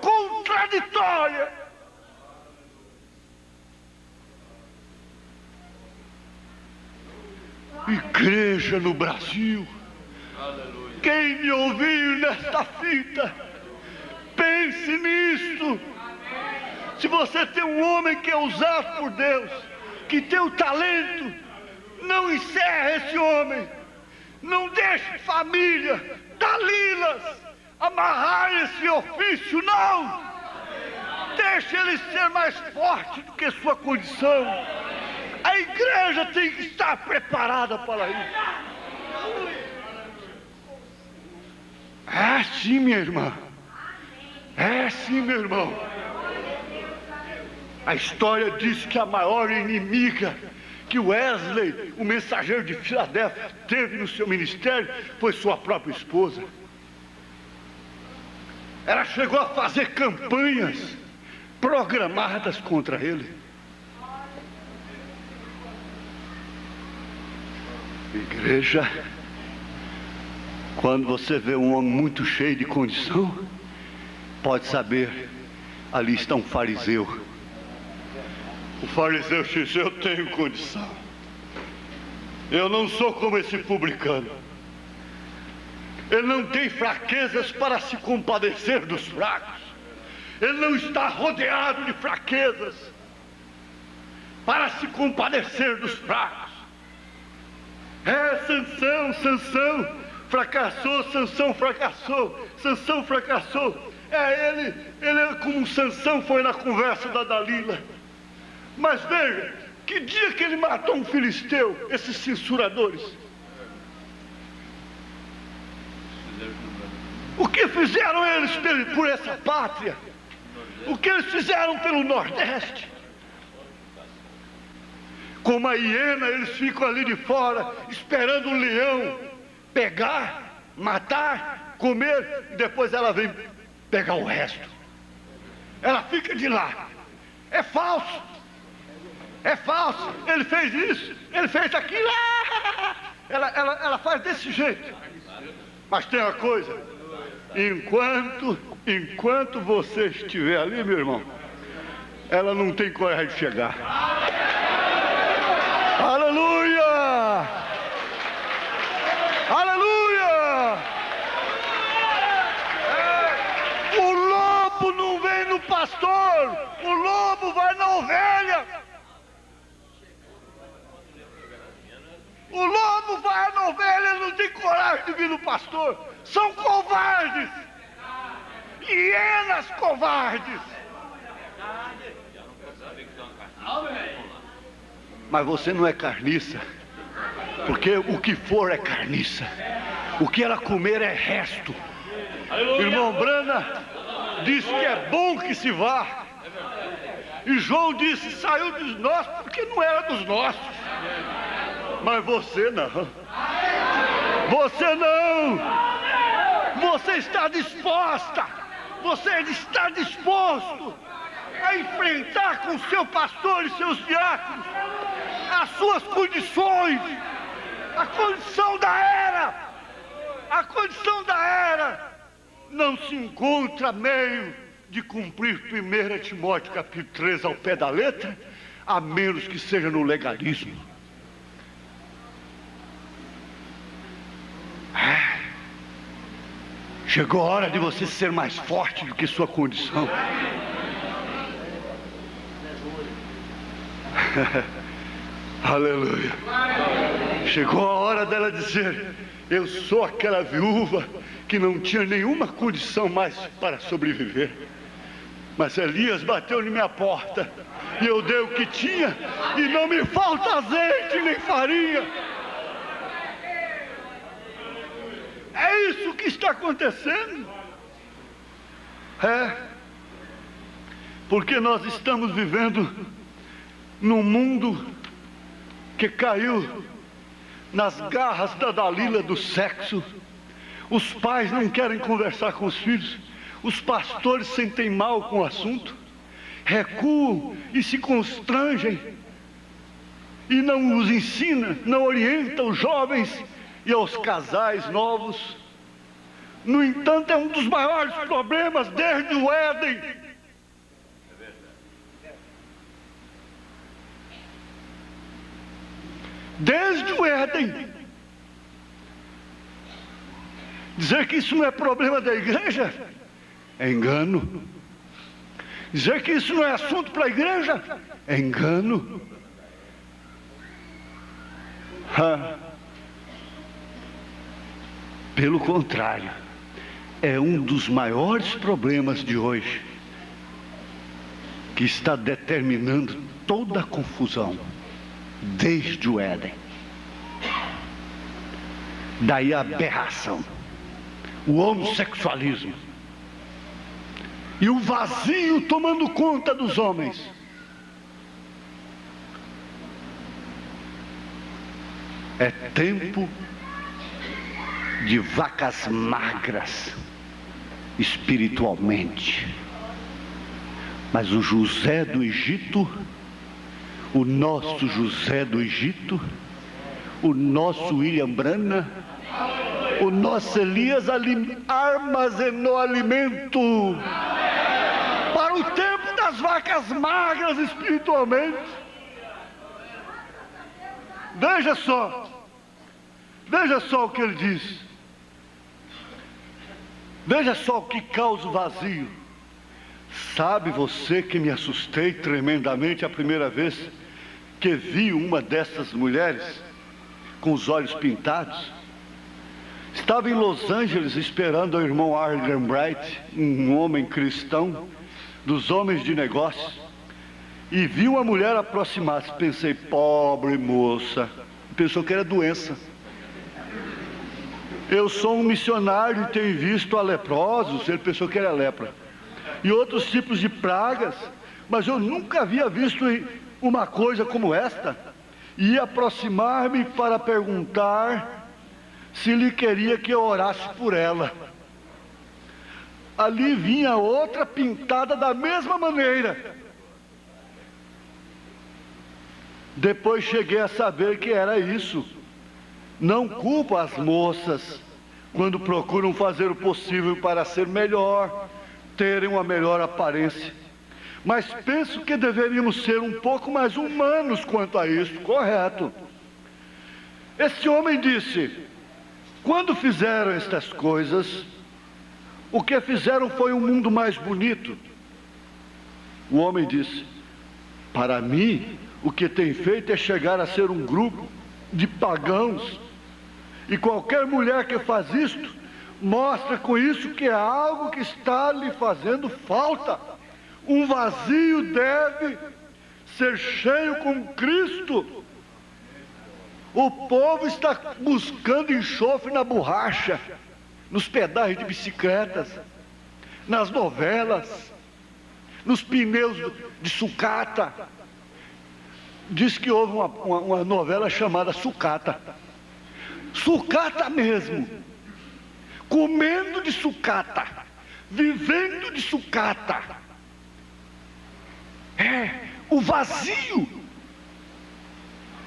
contraditória. Igreja no Brasil, quem me ouvir nesta fita, pense nisso. Se você tem um homem que é usado por Deus, que tem o talento, não encerre esse homem. Não deixe família, Dalilas, amarrar esse ofício, não. Deixe ele ser mais forte do que sua condição. A igreja tem que estar preparada para isso. É assim, minha irmã. É assim, meu irmão. A história diz que a maior inimiga que Wesley, o mensageiro de Filadélfia, teve no seu ministério foi sua própria esposa. Ela chegou a fazer campanhas programadas contra ele. Igreja, quando você vê um homem muito cheio de condição, pode saber, ali está um fariseu. O fariseu diz: eu tenho condição. Eu não sou como esse publicano. Ele não tem fraquezas para se compadecer dos fracos. Ele não está rodeado de fraquezas para se compadecer dos fracos. Sansão fracassou, Sansão fracassou, Sansão fracassou. Ele como Sansão foi na conversa da Dalila. Mas veja, que dia que ele matou um filisteu, esses censuradores? O que fizeram eles por essa pátria? O que eles fizeram pelo Nordeste? Como a hiena, eles ficam ali de fora, esperando o leão pegar, matar, comer, e depois ela vem pegar o resto. Ela fica de lá. É falso. É falso. Ele fez isso, ele fez aquilo. Ela faz desse jeito. Mas tem uma coisa: enquanto você estiver ali, meu irmão, ela não tem coragem de chegar. Aleluia! Aleluia! O lobo não vem no pastor, o lobo vai na ovelha. O lobo vai na ovelha, ele não tem coragem de vir no pastor. São covardes, hienas covardes. Mas você não é carniça, porque o que for é carniça. O que ela comer é resto. Irmão Brana disse que é bom que se vá. E João disse: saiu dos nossos porque não era dos nossos. Mas você não. Você não. Você está disposta. Você está disposto a enfrentar com seu pastor e seus diáconos as suas condições, a condição da era. A condição da era não se encontra meio de cumprir 1 Timóteo capítulo 3 ao pé da letra, a menos que seja no legalismo. Chegou a hora de você ser mais forte do que sua condição. Aleluia. Chegou a hora dela dizer: eu sou aquela viúva que não tinha nenhuma condição mais para sobreviver, mas Elias bateu na minha porta e eu dei o que tinha, e não me falta azeite nem farinha. É isso que está acontecendo. Porque nós estamos vivendo num mundo que caiu nas garras da Dalila do sexo. Os pais não querem conversar com os filhos, os pastores sentem mal com o assunto, recuam e se constrangem, e não os ensina, não orienta os jovens e aos casais novos. No entanto, é um dos maiores problemas desde o Éden. Desde o Éden. Dizer que isso não é problema da igreja é engano. Dizer que isso não é assunto para a igreja é engano. Pelo contrário, é um dos maiores problemas de hoje, que está determinando toda a confusão desde o Éden. Daí a aberração, o homossexualismo e o vazio tomando conta dos homens. É tempo de vacas magras espiritualmente. Mas o José do Egito, o nosso José do Egito, o nosso William Branham, o nosso Elias armazenou alimento para o tempo das vacas magras espiritualmente. Veja só o que ele diz. Veja só o que causa o vazio. Sabe você que me assustei tremendamente a primeira vez que vi uma dessas mulheres com os olhos pintados? Estava em Los Angeles esperando o irmão Arlen Bright, um homem cristão, dos homens de negócios, e vi uma mulher aproximar-se. Pensei, pobre moça, pensou que era doença. Eu sou um missionário e tenho visto a leprosos, ele pensou que era lepra, e outros tipos de pragas, mas eu nunca havia visto uma coisa como esta. E aproximar-me para perguntar se lhe queria que eu orasse por ela. Ali vinha outra pintada da mesma maneira. Depois cheguei a saber que era isso. Não culpo as moças quando procuram fazer o possível para ser melhor, terem uma melhor aparência, mas penso que deveríamos ser um pouco mais humanos quanto a isso, correto? Esse homem disse: quando fizeram estas coisas, o que fizeram foi um mundo mais bonito. O homem disse: para mim, o que tem feito é chegar a ser um grupo de pagãos, e qualquer mulher que faz isto, mostra com isso que é algo que está lhe fazendo falta. Um vazio deve ser cheio com Cristo. O povo está buscando enxofre na borracha, nos pedais de bicicletas, nas novelas, nos pneus de sucata. Diz que houve uma novela chamada Sucata. Sucata mesmo. Comendo de sucata, vivendo de sucata. O vazio.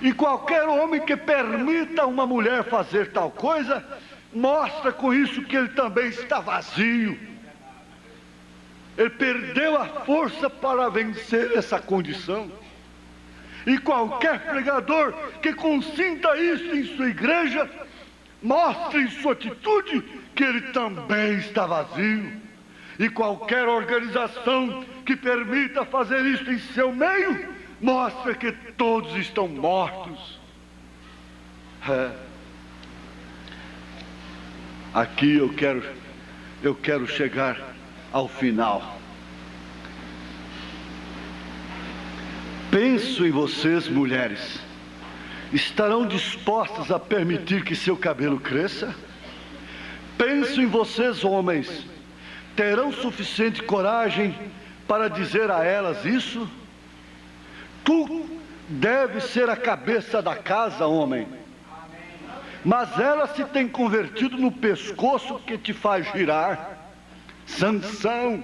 E qualquer homem que permita uma mulher fazer tal coisa, mostra com isso que ele também está vazio. Ele perdeu a força para vencer essa condição. E qualquer pregador que consinta isso em sua igreja, mostre em sua atitude que ele também está vazio. E qualquer organização que permita fazer isso em seu meio, mostra que todos estão mortos. Aqui eu quero chegar ao final. Penso em vocês, mulheres. Estarão dispostas a permitir que seu cabelo cresça? Penso em vocês, homens. Terão suficiente coragem para dizer a elas isso? Tu deves ser a cabeça da casa, homem. Mas ela se tem convertido no pescoço que te faz girar. Sansão,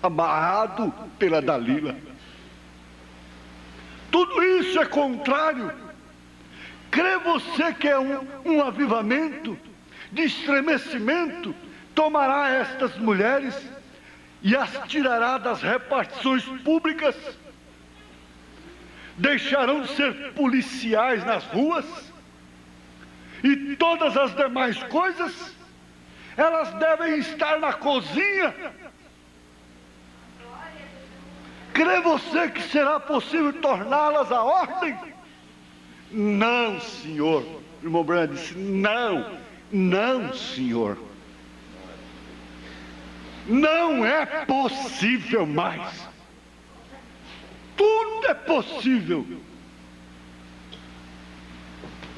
amarrado pela Dalila. Tudo isso é contrário. Crê você que é um avivamento de estremecimento tomará estas mulheres e as tirará das repartições públicas? Deixarão de ser policiais nas ruas? E todas as demais coisas, elas devem estar na cozinha? Crê você que será possível torná-las à ordem? Não, senhor. O irmão Branham disse: não, senhor. Não é possível mais. Tudo é possível.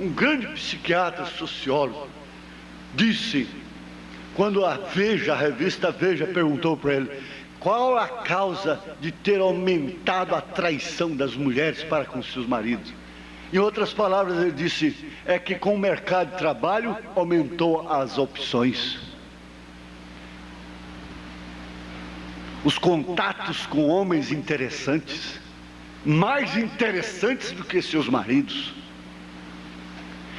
Um grande psiquiatra, sociólogo, disse, quando a revista Veja perguntou para ele qual a causa de ter aumentado a traição das mulheres para com seus maridos. Em outras palavras, ele disse, é que com o mercado de trabalho aumentou as opções. Os contatos com homens interessantes, mais interessantes do que seus maridos.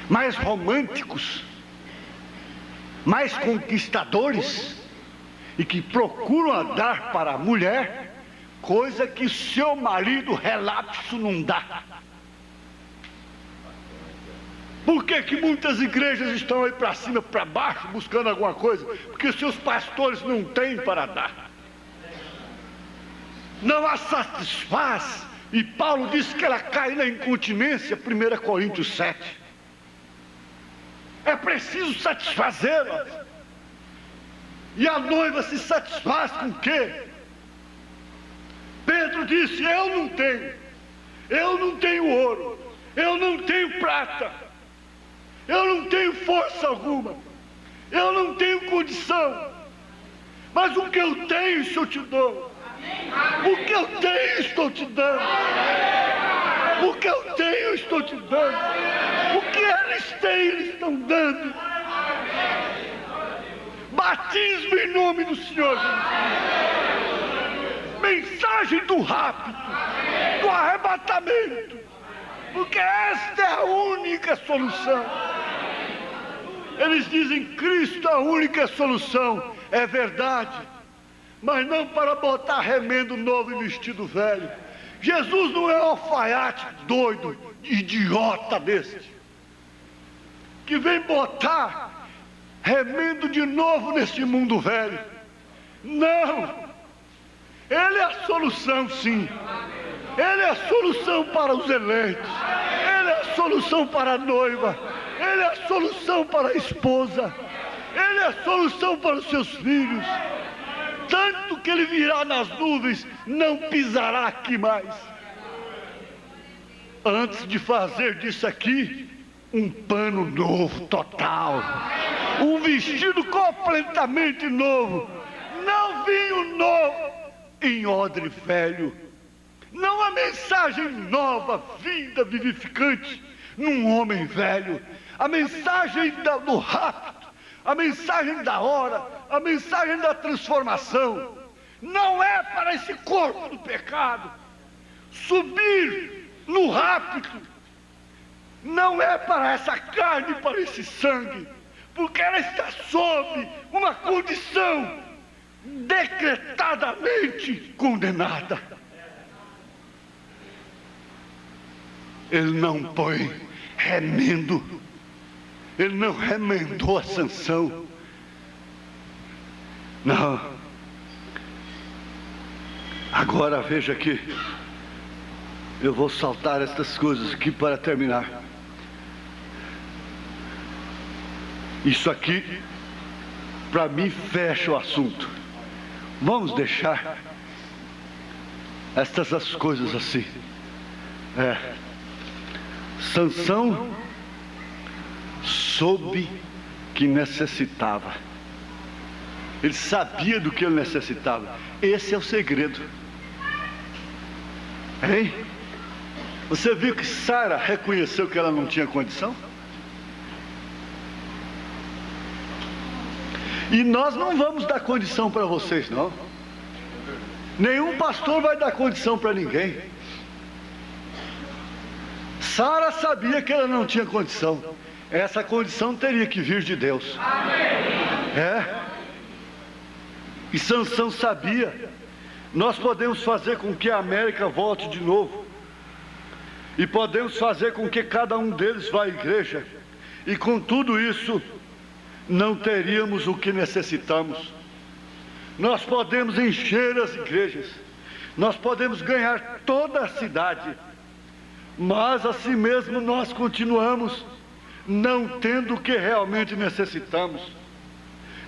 mais românticos, mais conquistadores, e que procuram dar para a mulher coisa que seu marido relapso não dá. Por que muitas igrejas estão aí para cima, para baixo, buscando alguma coisa? Porque seus pastores não têm para dar. Não a satisfaz. E Paulo disse que ela cai na incontinência, 1 Coríntios 7. É preciso satisfazê-la. E a noiva se satisfaz com o quê? Pedro disse: eu não tenho ouro, eu não tenho prata, eu não tenho força alguma, eu não tenho condição, mas o que eu tenho, isso eu te dou. O que eu tenho, estou te dando. O que eu tenho, estou te dando. O que eles têm, eles estão dando. Batismo em nome do Senhor Jesus. Mensagem do rapto, do arrebatamento, porque esta é a única solução. Eles dizem: Cristo é a única solução. É verdade, mas não para botar remendo novo e vestido velho. Jesus não é um alfaiate doido, idiota desse, que vem botar remendo de novo nesse mundo velho. Não, Ele é a solução, sim. Ele é a solução para os eleitos, Ele é a solução para a noiva, Ele é a solução para a esposa, Ele é a solução para os seus filhos. Tanto que Ele virá nas nuvens, não pisará aqui mais. Antes de fazer disso aqui um pano novo, total, um vestido completamente novo, não vinho novo em odre velho, não a mensagem nova, vinda, vivificante num homem velho, a mensagem do rapto, a mensagem da hora, a mensagem da transformação, não é para esse corpo do pecado subir no rapto, não é para essa carne, para esse sangue, porque ela está sob uma condição decretadamente condenada. Ele não põe remendo, Ele não remendou a Sansão, não. Agora veja aqui, eu vou saltar estas coisas aqui para terminar. Isso aqui, para mim, fecha o assunto. Vamos deixar as coisas assim. Sansão soube que necessitava. Ele sabia do que ele necessitava. Esse é o segredo. Hein? Você viu que Sara reconheceu que ela não tinha condição? E nós não vamos dar condição para vocês, não. Nenhum pastor vai dar condição para ninguém. Sara sabia que ela não tinha condição. Essa condição teria que vir de Deus. E Sansão sabia. Nós podemos fazer com que a América volte de novo. E podemos fazer com que cada um deles vá à igreja. E com tudo isso, não teríamos o que necessitamos. Nós podemos encher as igrejas. Nós podemos ganhar toda a cidade. Mas assim mesmo nós continuamos não tendo o que realmente necessitamos.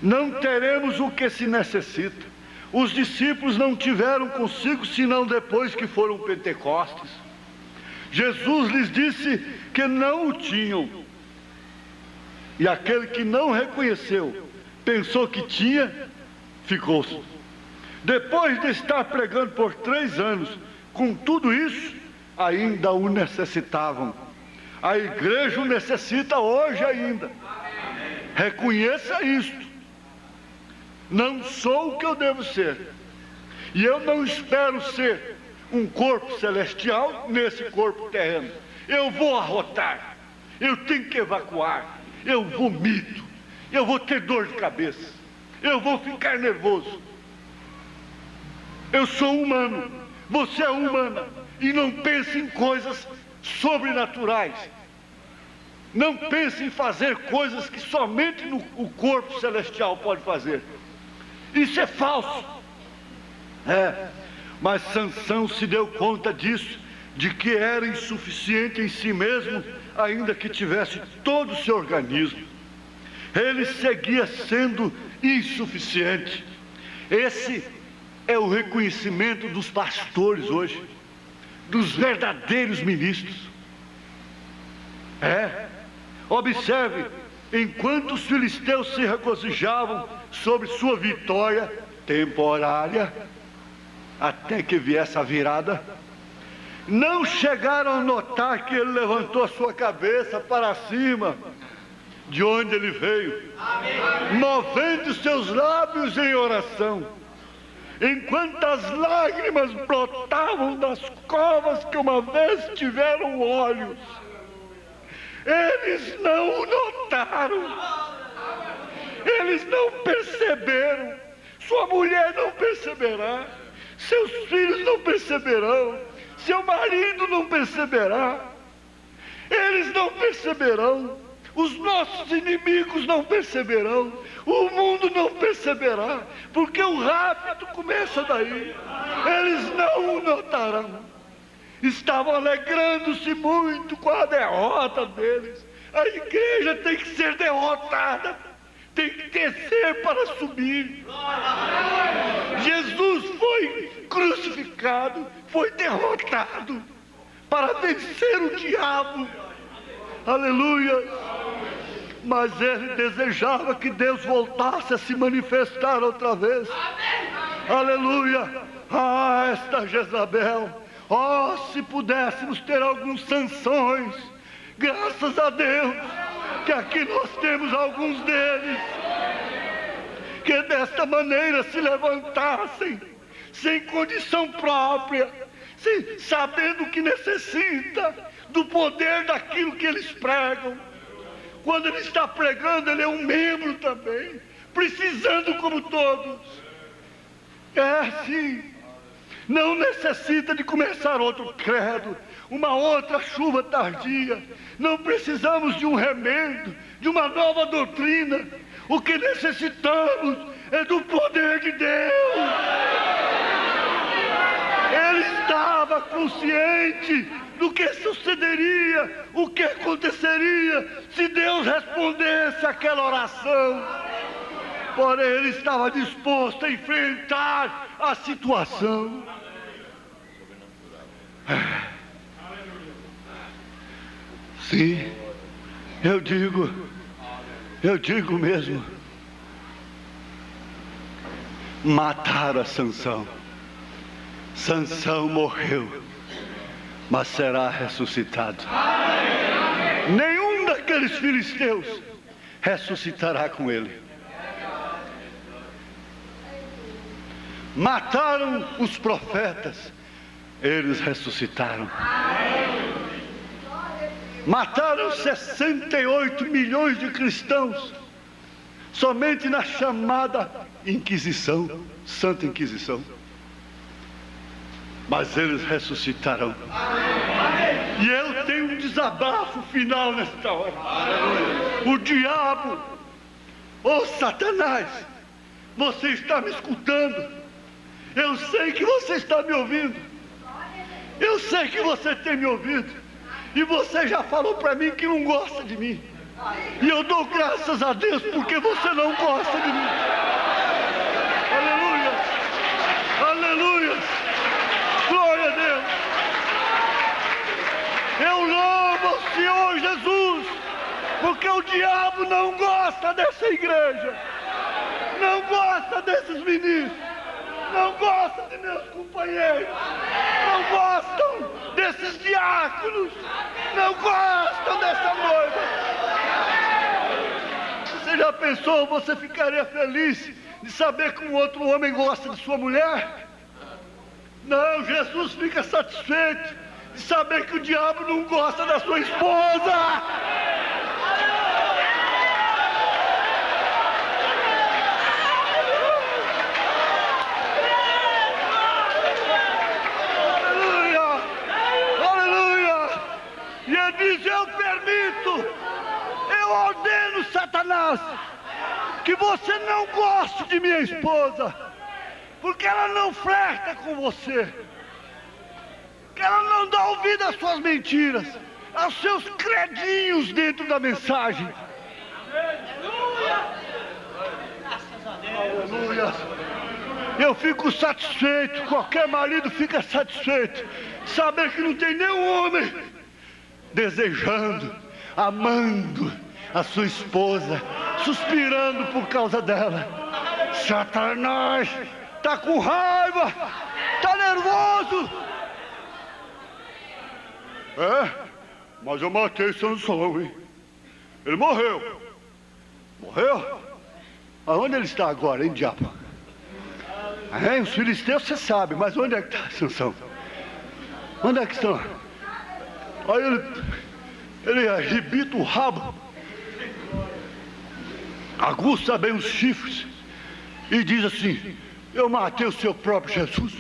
Não teremos o que se necessita. Os discípulos não tiveram consigo senão depois que foram Pentecostes. Jesus lhes disse que não o tinham. E aquele que não reconheceu, pensou que tinha, ficou-se. Depois de estar pregando por 3 anos, com tudo isso, ainda o necessitavam. A igreja o necessita hoje ainda. Reconheça isto. Não sou o que eu devo ser. E eu não espero ser um corpo celestial nesse corpo terreno. Eu vou arrotar. eu tenho que evacuar, eu vomito, eu vou ter dor de cabeça, eu vou ficar nervoso. Eu sou humano, você é humana, e não pense em coisas sobrenaturais. Não pense em fazer coisas que somente o corpo celestial pode fazer. Isso é falso. Mas Sansão se deu conta disso, de que era insuficiente em si mesmo, ainda que tivesse todo o seu organismo. Ele seguia sendo insuficiente. Esse é o reconhecimento dos pastores hoje, dos verdadeiros ministros. Observe, enquanto os filisteus se regozijavam sobre sua vitória temporária, até que viesse a virada, não chegaram a notar que ele levantou a sua cabeça para cima, de onde ele veio, movendo seus lábios em oração, enquanto as lágrimas brotavam das covas que uma vez tiveram olhos. Eles não o notaram, eles não perceberam, sua mulher não perceberá, seus filhos não perceberão, seu marido não perceberá, eles não perceberão, os nossos inimigos não perceberão, o mundo não perceberá, porque o rapto começa daí. Eles não o notarão. Estavam alegrando-se muito com a derrota deles. A igreja tem que ser derrotada, tem que descer para subir. Jesus foi crucificado, foi derrotado para vencer o diabo. Aleluia! Mas ele desejava que Deus voltasse a se manifestar outra vez. Aleluia! Esta Jezabel! Se pudéssemos ter alguns Sansões, graças a Deus, que aqui nós temos alguns deles, que desta maneira se levantassem, sem condição própria, sabendo que necessita do poder daquilo que eles pregam. Quando ele está pregando, ele é um membro também, precisando como todos. Sim, não necessita de começar outro credo, uma outra chuva tardia. Não precisamos de um remendo, de uma nova doutrina. O que necessitamos é do poder de Deus. Ele estava consciente do que sucederia, o que aconteceria se Deus respondesse àquela oração. Porém, ele estava disposto a enfrentar a situação. Sim, eu digo mesmo, mataram a Sansão. Sansão morreu, mas será ressuscitado. Nenhum daqueles filisteus ressuscitará com ele. Mataram os profetas, eles ressuscitaram. Mataram 68 milhões de cristãos, somente na chamada Inquisição, Santa Inquisição. Mas eles ressuscitarão. E eu tenho um desabafo final nesta hora. O diabo, Satanás, você está me escutando? Eu sei que você está me ouvindo. Eu sei que você tem me ouvido. E você já falou para mim que não gosta de mim. E eu dou graças a Deus porque você não gosta de mim. Aleluia! Aleluia! Glória a Deus! Eu louvo o Senhor Jesus, porque o diabo não gosta dessa igreja, não gosta desses ministros, não gosta de meus companheiros, não gostam desses diáconos, não gostam dessa noiva. Você já pensou, você ficaria feliz de saber que um outro homem gosta de sua mulher? Não, Jesus fica satisfeito de saber que o diabo não gosta da sua esposa. Satanás, que você não goste de minha esposa, porque ela não flerta com você, que ela não dá ouvido às suas mentiras, aos seus credinhos dentro da mensagem. Aleluia. Eu fico satisfeito, qualquer marido fica satisfeito, saber que não tem nenhum homem desejando, amando a sua esposa, suspirando por causa dela. Satanás está com raiva, está nervoso. Mas eu matei Sansão, hein? Ele morreu. Morreu? Aonde ele está agora, hein, diabo? Os filisteus você sabe, mas onde é que está Sansão? Onde é que estão? Aí ele arrebita o rabo, aguça bem os chifres e diz assim: eu matei o seu próprio Jesus.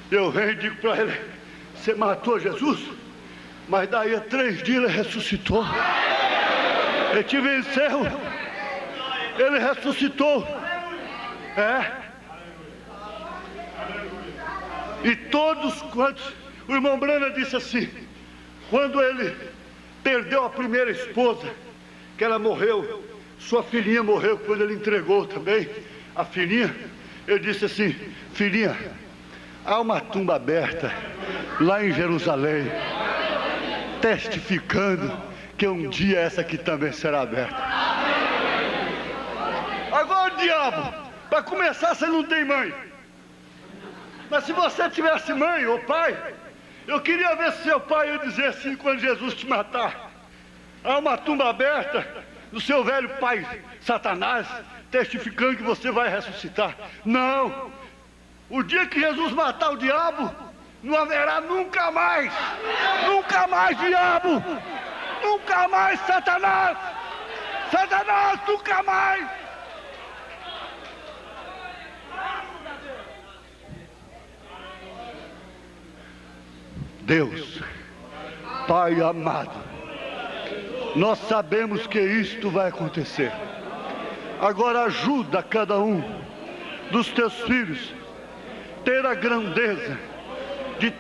Eu venho e digo para ele: você matou Jesus? Mas daí a 3 dias ele ressuscitou. Ele te venceu. Ele ressuscitou. E todos quantos... O irmão Brana disse assim: quando ele perdeu a primeira esposa, que ela morreu, sua filhinha morreu quando ele entregou também a filhinha, ele disse assim: filhinha, há uma tumba aberta lá em Jerusalém, testificando que um dia essa aqui também será aberta. Agora, diabo, para começar, você não tem mãe. Mas se você tivesse mãe ou pai, eu queria ver se seu pai ia dizer assim quando Jesus te matar: há uma tumba aberta do seu velho pai Satanás, testificando que você vai ressuscitar. Não! O dia que Jesus matar o diabo, não haverá nunca mais diabo, nunca mais Satanás, nunca mais. Deus, Pai amado, nós sabemos que isto vai acontecer. Agora ajuda cada um dos teus filhos ter a grandeza de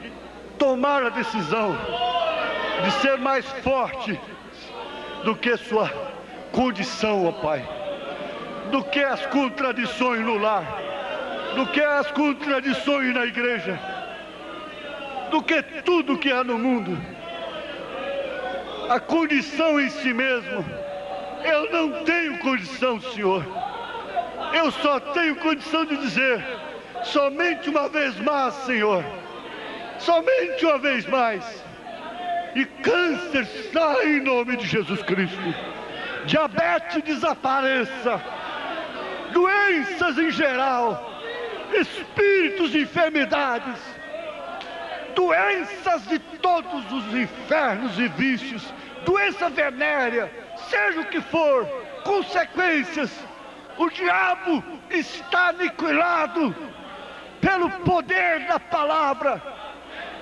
tomar a decisão de ser mais forte do que sua condição, ó Pai, do que as contradições no lar, do que as contradições na igreja, do que tudo que há no mundo. A condição em si mesmo, eu não tenho condição, Senhor. Eu só tenho condição de dizer: somente uma vez mais, Senhor, somente uma vez mais, e câncer sai em nome de Jesus Cristo, diabetes desapareça, doenças em geral, espíritos de enfermidades, doenças de todos os infernos e vícios, doença venérea, seja o que for, consequências, o diabo está aniquilado pelo poder da palavra,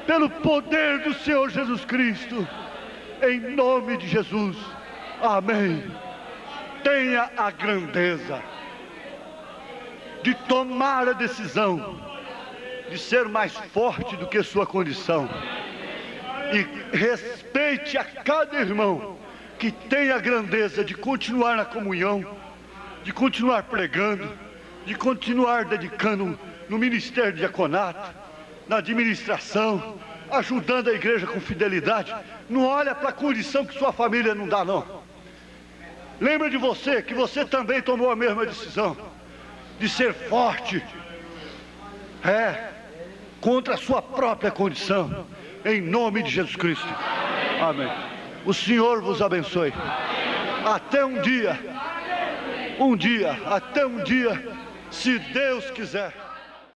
pelo poder do Senhor Jesus Cristo, em nome de Jesus, amém. Tenha a grandeza de tomar a decisão de ser mais forte do que sua condição, e respeite a cada irmão que tem a grandeza de continuar na comunhão, de continuar pregando, de continuar dedicando no ministério de diaconato, na administração, ajudando a igreja com fidelidade. Não olha para a condição que sua família não dá, não. Lembra de você, que você também tomou a mesma decisão de ser forte, contra a sua própria condição, em nome de Jesus Cristo, amém. O Senhor vos abençoe. Até um dia, se Deus quiser.